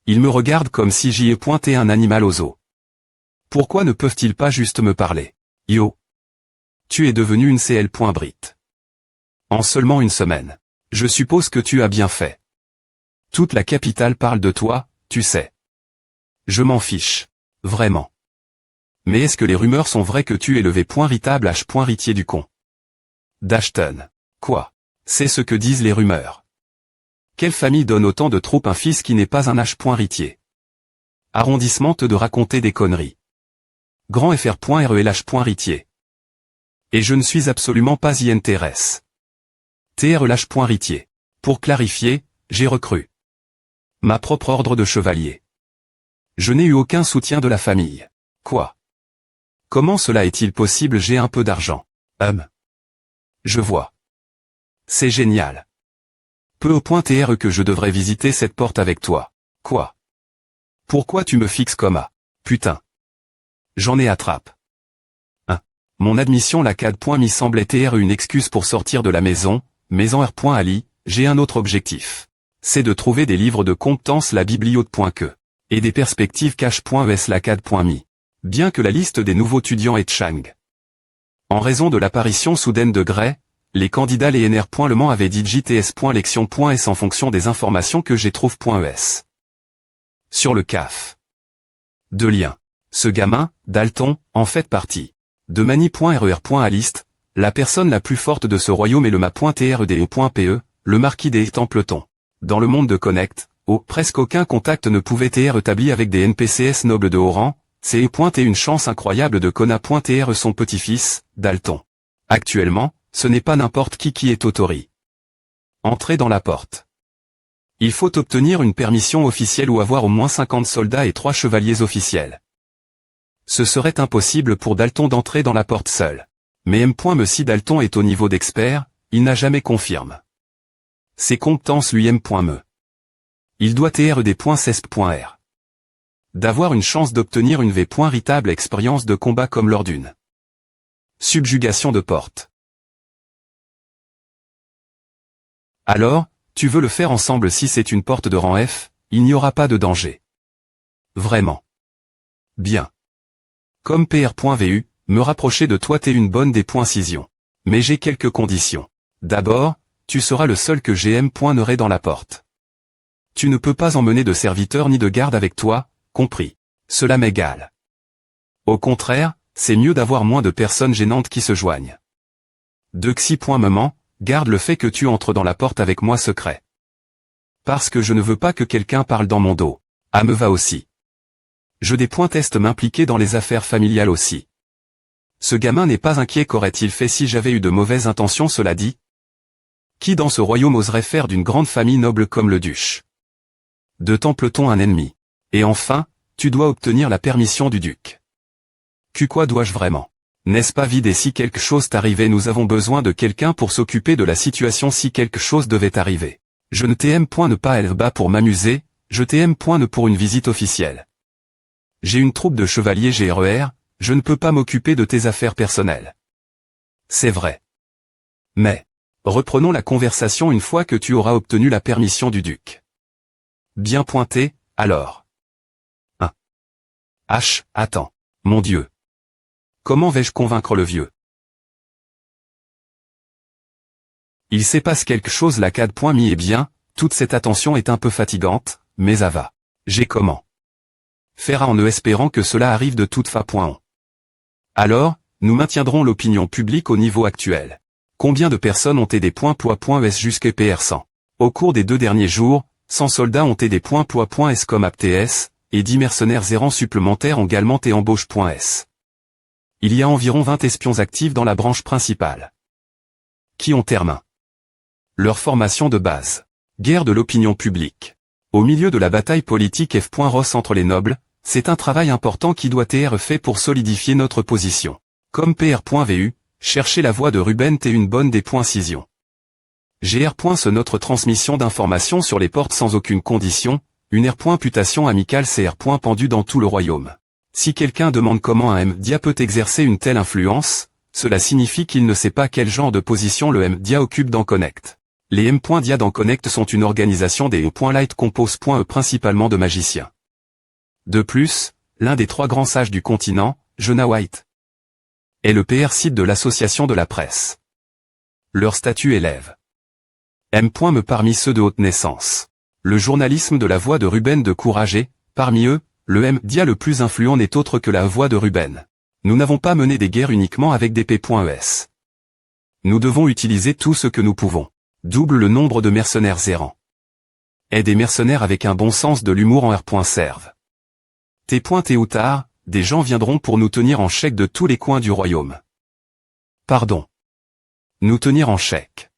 Il me regarde comme si j'y ai pointé un animal aux os. Pourquoi ne peuvent-ils pas juste me parler? Yo. Tu es devenu une CL.Brit. En seulement une semaine. Je suppose que tu as bien fait. Toute la capitale parle de toi, tu sais. Je m'en fiche. Vraiment. Mais est-ce que les rumeurs sont vraies que tu es levé Ritable H. Ritier du con d'Ashton? Quoi? C'est ce que disent les rumeurs. Quelle famille donne autant de troupes un fils qui n'est pas un H. Ritier? Arrondissement de raconter des conneries. Grand FR.RE H. Ritier. Et je ne suis absolument pas INTRS. TRLH. Ritier. Pour clarifier, j'ai recru ma propre ordre de chevalier. Je n'ai eu aucun soutien de la famille. Quoi? Comment cela est-il possible? J'ai un peu d'argent. Je vois. C'est génial. Peu au point TR que je devrais visiter cette porte avec toi. Quoi? Pourquoi tu me fixes comme à? Putain. J'en ai attrape. Mon admission la CAD. M'y semblait TR une excuse pour sortir de la maison, mais en R.Ali, j'ai un autre objectif. C'est de trouver des livres de compétences la bibliothèque et des perspectives cache.es lacad.me. Bien que la liste des nouveaux étudiants est Chang. En raison de l'apparition soudaine de Gray, les candidats les NR. Le Mans avaient dit JTS.lection.s en fonction des informations que j'ai trouve.es. Sur le CAF. De lien. Ce gamin, Dalton, en fait partie. De Mani.RER. liste, la personne la plus forte de ce royaume est le ma.TRDE.PE, le marquis des Templeton. Dans le monde de Connect, presque aucun contact ne pouvait être établi avec des NPCs nobles de haut rang, c'est une chance incroyable de Kona.TR son petit-fils, Dalton. Actuellement, ce n'est pas n'importe qui est Totori. Entrez dans la porte. Il faut obtenir une permission officielle ou avoir au moins 50 soldats et 3 chevaliers officiels. Ce serait impossible pour Dalton d'entrer dans la porte seul. Mais M. Si Dalton est au niveau d'expert, il n'a jamais confirme. Ses compétences lui M.Me. Il doit être des .cesp.r. D'avoir une chance d'obtenir une véritable expérience de combat comme lors d'une subjugation de porte. Alors, tu veux le faire ensemble si c'est une porte de rang F, il n'y aura pas de danger. Vraiment. Bien. Comme PR.vu, me rapprocher de toi t'es une bonne des .cision. Mais j'ai quelques conditions. D'abord, tu seras le seul que GM.n'aurai dans la porte. Tu ne peux pas emmener de serviteur ni de garde avec toi, compris. Cela m'égale. Au contraire, c'est mieux d'avoir moins de personnes gênantes qui se joignent. De Xi.Moment, garde le fait que tu entres dans la porte avec moi secret. Parce que je ne veux pas que quelqu'un parle dans mon dos. Ah me va aussi. Je des .test m'impliquer dans les affaires familiales aussi. Ce gamin n'est pas inquiet qu'aurait-il fait si j'avais eu de mauvaises intentions cela dit. Qui dans ce royaume oserait faire d'une grande famille noble comme le duc de Templeton un ennemi? Et enfin, tu dois obtenir la permission du duc. Quoi dois-je vraiment? N'est-ce pas vide et si quelque chose t'arrivait nous avons besoin de quelqu'un pour s'occuper de la situation si quelque chose devait arriver. Je ne t'aime point ne pas être bas pour m'amuser, je t'aime point ne pour une visite officielle. J'ai une troupe de chevaliers GRER, je ne peux pas m'occuper de tes affaires personnelles. C'est vrai. Mais, reprenons la conversation une fois que tu auras obtenu la permission du duc. Bien pointé, alors. Attends. Mon Dieu. Comment vais-je convaincre le vieux? Il se passe quelque chose lacad.me est bien, toute cette attention est un peu fatigante, mais ça va. J'ai comment faire en espérant que cela arrive de toute façon. Alors, nous maintiendrons l'opinion publique au niveau actuel. Combien de personnes ont été des .poids.es jusqu'à PR100? Au cours des 2 derniers jours, 100 soldats ont été des .poids.s comme APTS, et 10 mercenaires errants supplémentaires ont également été embauche.s. Il y a environ 20 espions actifs dans la branche principale. Qui ont terminé leur formation de base. Guerre de l'opinion publique. Au milieu de la bataille politique F.Ross entre les nobles, c'est un travail important qui doit être fait pour solidifier notre position. Comme PR.vu, chercher la voie de Ruben est une bonne des .cision. GR. Ce notre transmission d'informations sur les portes sans aucune condition, une R.putation amicale CR. Pendue dans tout le royaume. Si quelqu'un demande comment un MDia peut exercer une telle influence, cela signifie qu'il ne sait pas quel genre de position le MDia occupe dans Connect. Les M.dia dans Connect sont une organisation des E.Light compose.e principalement de magiciens. De plus, l'un des 3 grands sages du continent, Jonah White, est le PR site de l'association de la presse. Leur statut élève M.me parmi ceux de haute naissance. Le journalisme de la voix de Ruben de Courager, parmi eux, le MDia le plus influent n'est autre que la voix de Ruben. Nous n'avons pas mené des guerres uniquement avec des P.es. Nous devons utiliser tout ce que nous pouvons. Double le nombre de mercenaires errants. Et des mercenaires avec un bon sens de l'humour en R.serve. T. ou tard, des gens viendront pour nous tenir en chèque de tous les coins du royaume. Pardon. Nous tenir en chèque.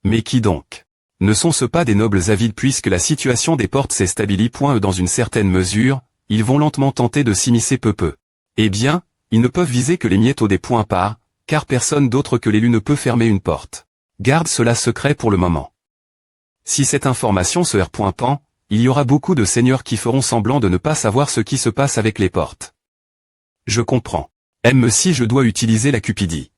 Mais qui donc? Ne sont-ce pas des nobles avides puisque la situation des portes s'est stabilisée dans une certaine mesure, ils vont lentement tenter de s'immiscer peu. Eh bien, ils ne peuvent viser que les miettes des points par, car personne d'autre que l'élu ne peut fermer une porte. Garde cela secret pour le moment. Si cette information se R.pan, il y aura beaucoup de seigneurs qui feront semblant de ne pas savoir ce qui se passe avec les portes. Je comprends. Si je dois utiliser la cupidie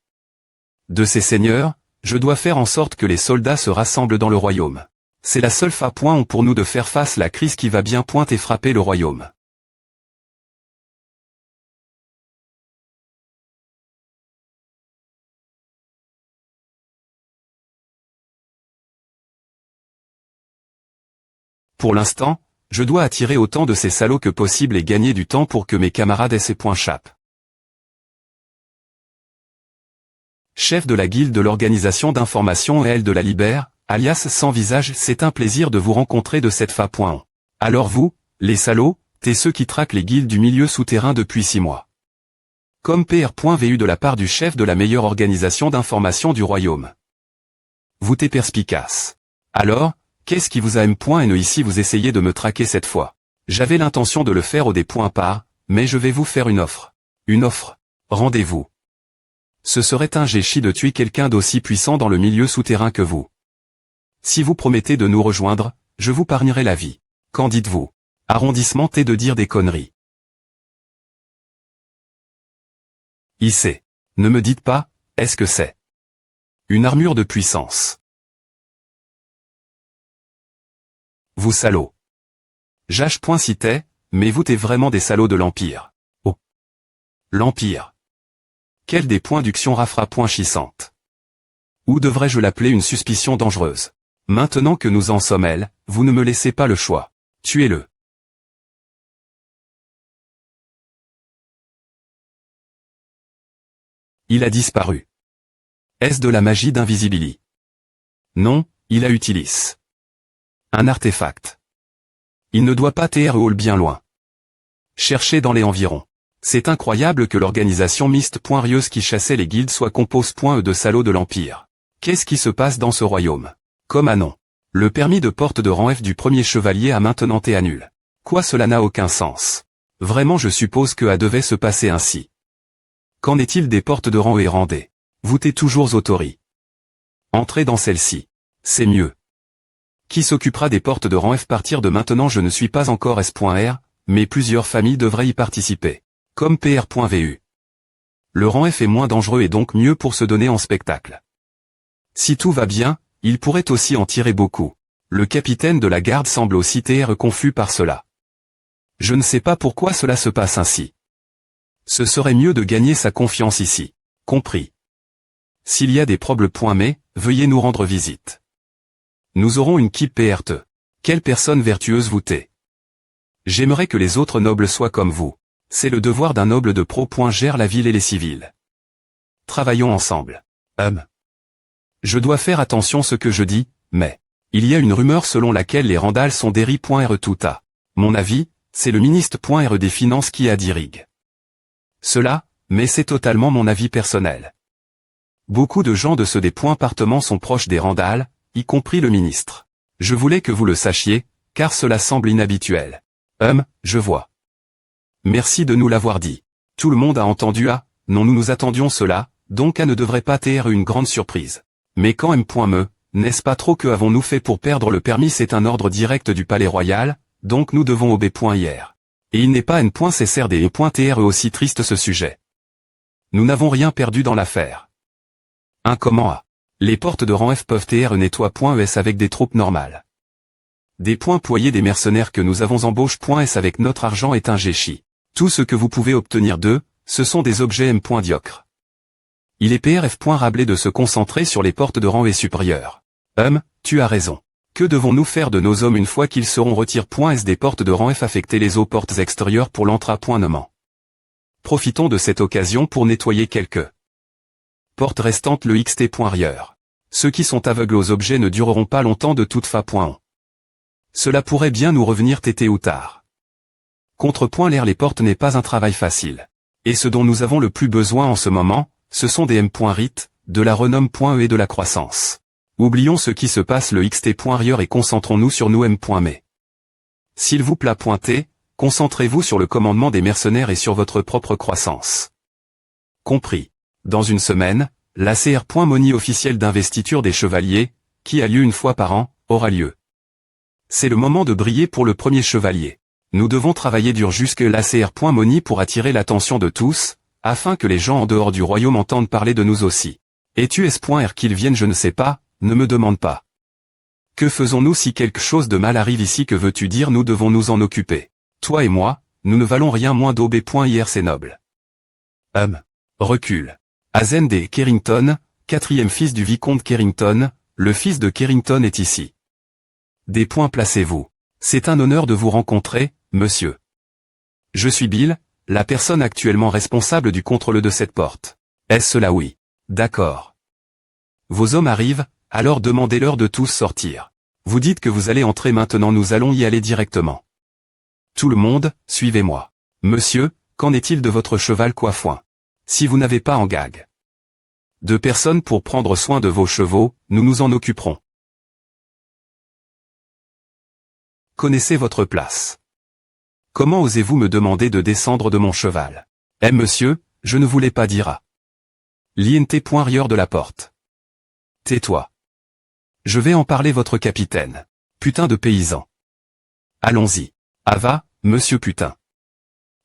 de ces seigneurs, Je dois faire en sorte que les soldats se rassemblent dans le royaume. C'est la seule façon pour nous de faire face à la crise qui va bien et frapper le royaume. Pour l'instant, je dois attirer autant de ces salauds que possible et gagner du temps pour que mes camarades aient ces points chape. Chef de la guilde de l'organisation d'information et elle de la Libère, alias Sans Visage, c'est un plaisir de vous rencontrer de cette fa. Alors vous, les salauds, t'es ceux qui traquent les guildes du milieu souterrain depuis 6 mois. Comme PR.vu de la part du chef de la meilleure organisation d'information du royaume. Vous t'es perspicace. Alors, qu'est-ce qui vous a et ici vous essayez de me traquer cette fois? J'avais l'intention de le faire au des points par, mais je vais vous faire une offre. Une offre. Rendez-vous. Ce serait un géchi de tuer quelqu'un d'aussi puissant dans le milieu souterrain que vous. Si vous promettez de nous rejoindre, je vous pargnerai la vie. Qu'en dites-vous? Arrondissement T de dire des conneries. IC. Ne me dites pas, est-ce que c'est une armure de puissance? Vous salauds. J'ach.citais, mais vous t'es vraiment des salauds de l'Empire. Oh. L'Empire. Quelle déduction rafra.chissante. Ou devrais-je l'appeler une suspicion dangereuse? Maintenant que nous en sommes elle, vous ne me laissez pas le choix. Tuez-le. Il a disparu. Est-ce de la magie d'invisibilité? Non, il a utilisé un artefact. Il ne doit pas être bien loin. Cherchez dans les environs. C'est incroyable que l'organisation mixte.rieuse qui chassait les guildes soit compose.e de salauds de l'Empire. Qu'est-ce qui se passe dans ce royaume? Comme à non. Le permis de porte de rang F du premier chevalier a maintenant été annulé. Quoi, cela n'a aucun sens. Vraiment, je suppose que A devait se passer ainsi. Qu'en est-il des portes de rang E et rang D? Vous t'es toujours autori. Entrez dans celle-ci. C'est mieux. Qui s'occupera des portes de rang F partir de maintenant? Je ne suis pas encore S.R, mais plusieurs familles devraient y participer. Comme PR.vu. Le rang F est moins dangereux et donc mieux pour se donner en spectacle. Si tout va bien, il pourrait aussi en tirer beaucoup. Le capitaine de la garde semble aussi être confus par cela. Je ne sais pas pourquoi cela se passe ainsi. Ce serait mieux de gagner sa confiance ici. Compris. S'il y a des problèmes mais, veuillez nous rendre visite. Nous aurons une keep PRT. Quelle personne vertueuse vous t'es. J'aimerais que les autres nobles soient comme vous. C'est le devoir d'un noble de pro. Gère la ville et les civils. Travaillons ensemble. Je dois faire attention ce que je dis, mais il y a une rumeur selon laquelle les Randall sont des ri.re tout à. Mon avis, c'est le ministre.re des Finances qui a dirigue. Cela, mais c'est totalement mon avis personnel. Beaucoup de gens de ce département sont proches des Randall, y compris le ministre. Je voulais que vous le sachiez, car cela semble inhabituel. Je vois. Merci de nous l'avoir dit. Tout le monde a entendu A, non nous attendions cela, donc A ne devrait pas être une grande surprise. Mais quand M.me, n'est-ce pas trop que avons-nous fait pour perdre le permis? C'est un ordre direct du palais royal, donc nous devons obéir. Et il n'est pas N.CSRD et aussi triste ce sujet. Nous n'avons rien perdu dans l'affaire. Comment A? Les portes de rang F peuvent être nettoie.es avec des troupes normales. Des points poyés des mercenaires que nous avons embauche.s avec notre argent est un géchi. Tout ce que vous pouvez obtenir d'eux, ce sont des objets M.diocre. Il est PRF.rablé de se concentrer sur les portes de rang et supérieurs. Tu as raison. Que devons-nous faire de nos hommes une fois qu'ils seront retirés.s des portes de rang F affectées les aux portes extérieures pour l'entra.nement. Profitons de cette occasion pour nettoyer quelques portes restantes le XT.rieur. Ceux qui sont aveugles aux objets ne dureront pas longtemps de toute fa.on. Cela pourrait bien nous revenir tété ou tard. Contrepoint l'air les portes n'est pas un travail facile. Et ce dont nous avons le plus besoin en ce moment, ce sont des M.rit, de la renomme.e et de la croissance. Oublions ce qui se passe le XT.rieur et concentrons-nous sur nous M.me. S'il vous plaît T, concentrez-vous sur le commandement des mercenaires et sur votre propre croissance. Compris. Dans une semaine, la CR.monie officielle d'investiture des chevaliers, qui a lieu une fois par an, aura lieu. C'est le moment de briller pour le premier chevalier. Nous devons travailler dur jusque la CR.monie pour attirer l'attention de tous, afin que les gens en dehors du royaume entendent parler de nous aussi. Et tu es.r qu'ils viennent je ne sais pas, ne me demande pas. Que faisons-nous si quelque chose de mal arrive ici que veux-tu dire nous devons nous en occuper. Toi et moi, nous ne valons rien moins d'OB.ir c'est noble. Recule. Hazen des Carrington, quatrième fils du vicomte Carrington, le fils de Carrington est ici. Des points placez-vous. C'est un honneur de vous rencontrer, monsieur. Je suis Bill, la personne actuellement responsable du contrôle de cette porte. Est-ce cela oui? D'accord. Vos hommes arrivent, alors demandez-leur de tous sortir. Vous dites que vous allez entrer maintenant nous allons y aller directement. Tout le monde, suivez-moi. Monsieur, qu'en est-il de votre cheval Coiffoin? Si vous n'avez pas en gag 2 personnes pour prendre soin de vos chevaux, nous nous en occuperons. Connaissez votre place. Comment osez-vous me demander de descendre de mon cheval? Monsieur, je ne voulais pas dire à. L'INT.rieur de la porte. Tais-toi. Je vais en parler votre capitaine. Putain de paysan. Allons-y. Ava, monsieur putain.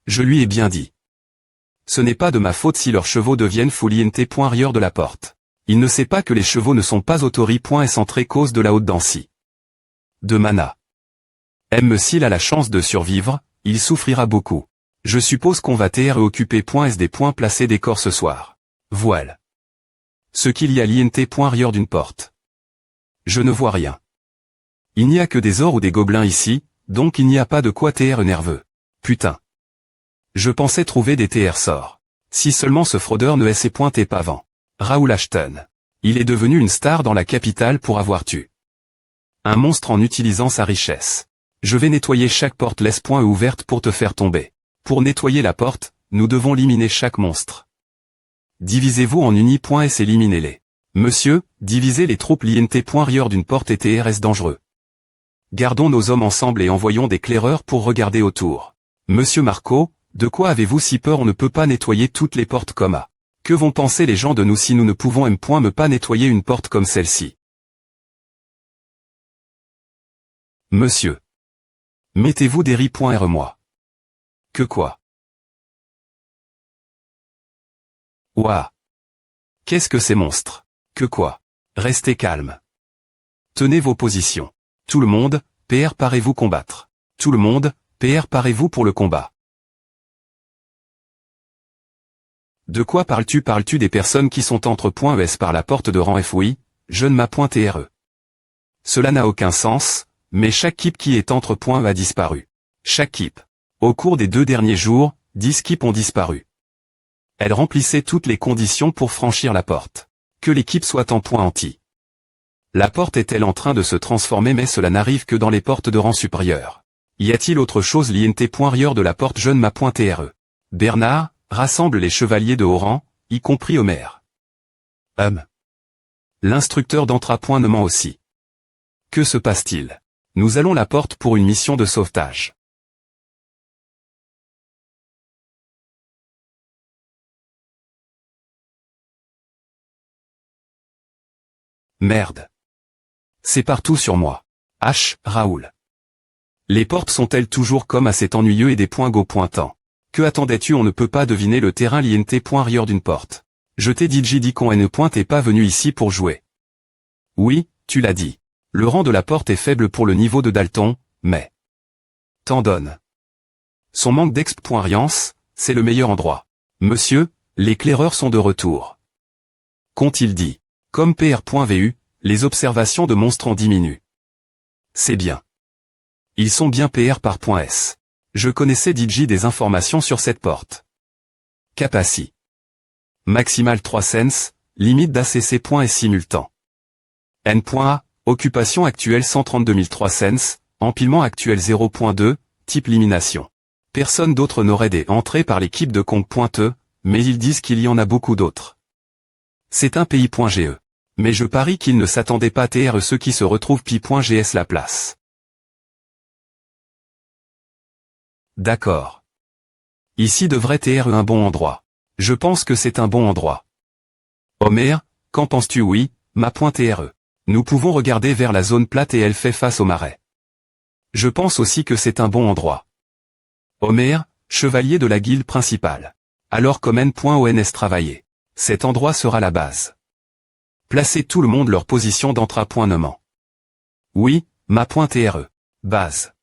Je lui ai bien dit. Ce n'est pas de ma faute si leurs chevaux deviennent fous l'INT.rieur de la porte. Il ne sait pas que les chevaux ne sont pas autori.centrés cause de la haute densi. De mana. S'il a la chance de survivre, il souffrira beaucoup. Je suppose qu'on va occuper.sd. Placer des corps ce soir. Voile. Ce qu'il y a l'INT.rieur d'une porte. Je ne vois rien. Il n'y a que des ors ou des gobelins ici, donc il n'y a pas de quoi nerveux. Putain. Je pensais trouver des sorts. Si seulement ce fraudeur ne s'est pointé pas avant. Raoul Ashton. Il est devenu une star dans la capitale pour avoir tué un monstre en utilisant sa richesse. Je vais nettoyer chaque porte laisse-point ouverte pour te faire tomber. Pour nettoyer la porte, nous devons éliminer chaque monstre. Divisez-vous en uni.s éliminez-les. Monsieur, divisez les troupes l'INT.rieur d'une porte et TRS dangereux. Gardons nos hommes ensemble et envoyons des claireurs pour regarder autour. Monsieur Marco, de quoi avez-vous si peur? On ne peut pas nettoyer toutes les portes comme à. Que vont penser les gens de nous si nous ne pouvons me pas nettoyer une porte comme celle-ci? Monsieur. Mettez-vous des riz.r moi. Que quoi? Ouah. Qu'est-ce que ces monstres? Que quoi? Restez calme. Tenez vos positions. Tout le monde, PR parez-vous combattre. Tout le monde, PR parez-vous pour le combat. De quoi parles-tu? Parles-tu des personnes qui sont entre.es par la porte de rang F? Oui, je ne m'a.TRE. Cela n'a aucun sens, mais chaque keep qui est entre.e a disparu. Chaque keep. Au cours des 2 derniers jours, 10 keeps ont disparu. Elles remplissaient toutes les conditions pour franchir la porte. Que l'équipe soit en point anti. La porte est-elle en train de se transformer? Mais cela n'arrive que dans les portes de rang supérieur. Y a-t-il autre chose? l'INT.rieur de la porte je ne m'a.TRE. Bernard, rassemble les chevaliers de haut rang, y compris Homer. L'instructeur d'entra.nement aussi. Que se passe-t-il? Nous allons la porte pour une mission de sauvetage. Merde. C'est partout sur moi. Raoul. Les portes sont-elles toujours comme assez ennuyeux et des points go pointants? Que attendais-tu? On ne peut pas deviner le terrain l'INT.rieur d'une porte. Je t'ai dit qu'on ne est pas venu ici pour jouer. Oui, tu l'as dit. Le rang de la porte est faible pour le niveau de Dalton, mais... T'en donnes. Son manque d'expérience, c'est le meilleur endroit. Monsieur, les claireurs sont de retour. Qu'ont-ils dit? Comme PR.vu, les observations de monstres en diminuent. C'est bien. Ils sont bien PR par .s. Je connaissais des informations sur cette porte. Capacity. Maximal 3 cents, limite d'ACC.s simultan. N.A, occupation actuelle 132 300, empilement actuel 0.2, type élimination. Personne d'autre n'aurait des entrées par l'équipe de Kong.e, mais ils disent qu'il y en a beaucoup d'autres. C'est un pays.ge. Mais je parie qu'ils ne s'attendaient pas à ceux qui se retrouvent pi.gs la place. D'accord. Ici devrait être un bon endroit. Je pense que c'est un bon endroit. Homer, qu'en penses-tu? Oui, ma.re. Nous pouvons regarder vers la zone plate et elle fait face au marais. Je pense aussi que c'est un bon endroit. Homer, chevalier de la guilde principale. Alors comme N.ons travailler. Cet endroit sera la base. Placez tout le monde leur position d'entra-point-nommant. Oui, ma.tre. Base.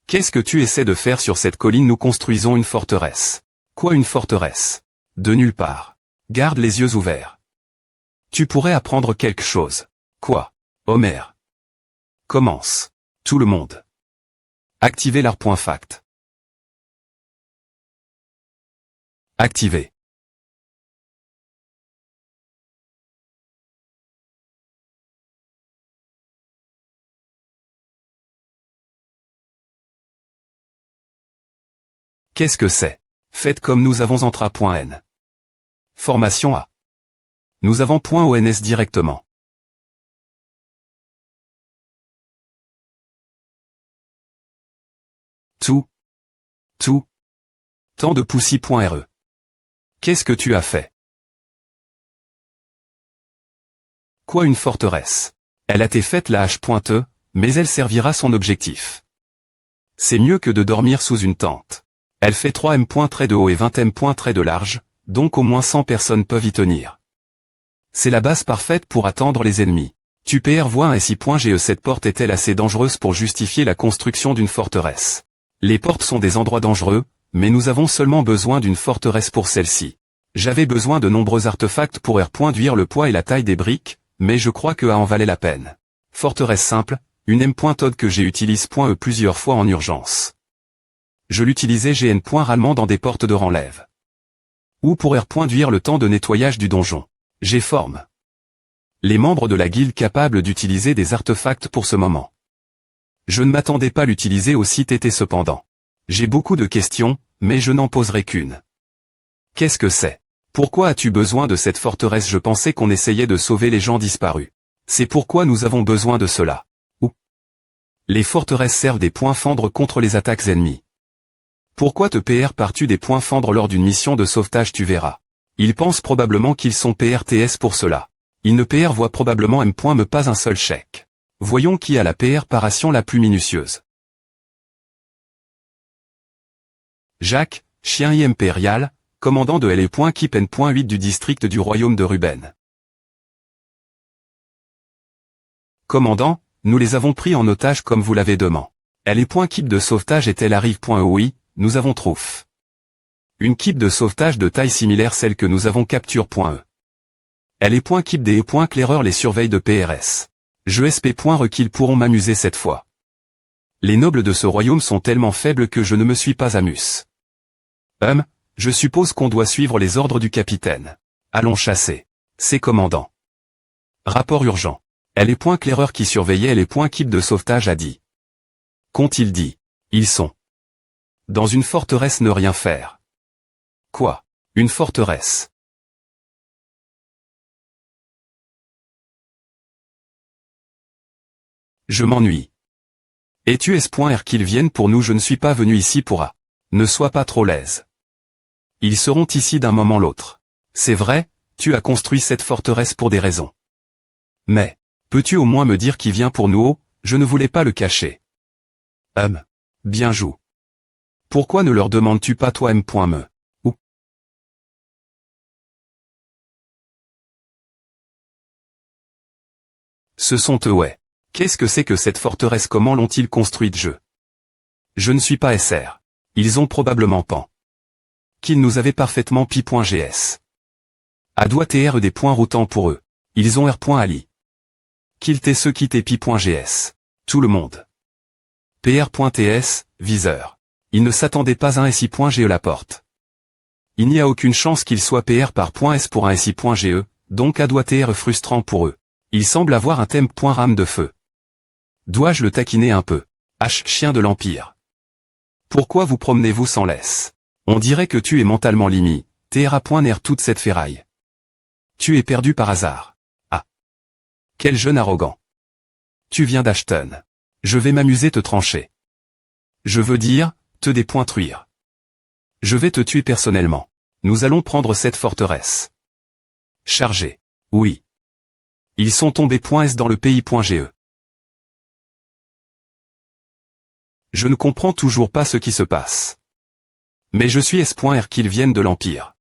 Qu'est-ce que tu essaies de faire sur cette colline? Nous construisons une forteresse. Quoi, une forteresse? De nulle part. Garde les yeux ouverts. Tu pourrais apprendre quelque chose. Quoi? Homer. Commence. Tout le monde. Activez l'art.fact. Activé. Qu'est-ce que c'est? Faites comme nous avons entra.n. Formation A. Nous avons .ons directement. Tout. Temps de poussi.re. Qu'est-ce que tu as fait? Quoi, une forteresse? Elle a été faite la h.e, mais elle servira son objectif. C'est mieux que de dormir sous une tente. Elle fait 3 m de haut et 20 m de large, donc au moins 100 personnes peuvent y tenir. C'est la base parfaite pour attendre les ennemis. Tu vois un SI.ge. Cette porte est-elle assez dangereuse pour justifier la construction d'une forteresse? Les portes sont des endroits dangereux, mais nous avons seulement besoin d'une forteresse pour celle-ci. J'avais besoin de nombreux artefacts pour réduire le poids et la taille des briques, mais je crois que A en valait la peine. Forteresse simple, une m.od que j'utilise.e plusieurs fois en urgence. Je l'utilisais gn. Rarement dans des portes de renlève. Ou pour réduire le temps de nettoyage du donjon. J'ai forme. Les membres de la guilde capables d'utiliser des artefacts pour ce moment. Je ne m'attendais pas à l'utiliser aussi tété cependant. J'ai beaucoup de questions, mais je n'en poserai qu'une. Qu'est-ce que c'est? Pourquoi as-tu besoin de cette forteresse? Je pensais qu'on essayait de sauver les gens disparus. C'est pourquoi nous avons besoin de cela. Ou les forteresses servent des points fendre contre les attaques ennemies. Pourquoi te pars-tu des points fendre lors d'une mission de sauvetage? Tu verras. Ils pensent probablement qu'ils sont PRTS pour cela. Ils ne voient probablement me pas un seul chèque. Voyons qui a la paration la plus minutieuse. Jacques, chien impérial, commandant de L.Kipen.8 du district du royaume de Ruben. Commandant, nous les avons pris en otage comme vous l'avez demandé. L.Kip de sauvetage est-elle arrive.e? Oui, nous avons trouf. Une keep de sauvetage de taille similaire celle que nous avons capture.e. L.Kip des .claireur les surveille de PRS. Je sp.re qu'ils pourront m'amuser cette fois. Les nobles de ce royaume sont tellement faibles que je ne me suis pas amus. Je suppose qu'on doit suivre les ordres du capitaine. Allons chasser. C'est commandant. Rapport urgent. L.claireur qui surveillait L.Kip de sauvetage a dit. Qu'ont-ils dit? Ils sont dans une forteresse. Ne rien faire. Quoi? Une forteresse? Je m'ennuie. Et tu es.r qu'ils viennent pour nous? Je ne suis pas venu ici pour A. Ne sois pas trop l'aise. Ils seront ici d'un moment l'autre. C'est vrai, tu as construit cette forteresse pour des raisons. Mais, peux-tu au moins me dire qui vient pour nous? Oh, je ne voulais pas le cacher. Bien joué. Pourquoi ne leur demandes-tu pas toi m.me? Ou ce sont eux, ouais. Qu'est-ce que c'est que cette forteresse? Comment l'ont-ils construite? Je ne suis pas SR. Ils ont probablement pan. Qu'ils nous avaient parfaitement pi.gs. A doit tr des points routants pour eux. Ils ont r.ali. Qu'ils t'aient ceux qui t'aient pi.gs. Tout le monde. pr.ts, viseur. Ils ne s'attendaient pas à un si.ge la porte. Il n'y a aucune chance qu'il soit pr par .s pour un si.ge, donc a doit tr frustrant pour eux. Il semble avoir un temp.ram de feu. Dois-je le taquiner un peu? Chien de l'Empire. Pourquoi vous promenez-vous sans laisse? On dirait que tu es mentalement limite, tr.ner toute cette ferraille. Tu es perdu par hasard. Ah. Quel jeune arrogant. Tu viens d'Ashton. Je vais m'amuser te trancher. Je veux dire, te dépointruire. Je vais te tuer personnellement. Nous allons prendre cette forteresse. Chargé. Oui. Ils sont tombés.s dans le pays.ge. Je ne comprends toujours pas ce qui se passe. Mais je suis s.r qu'ils viennent de l'Empire.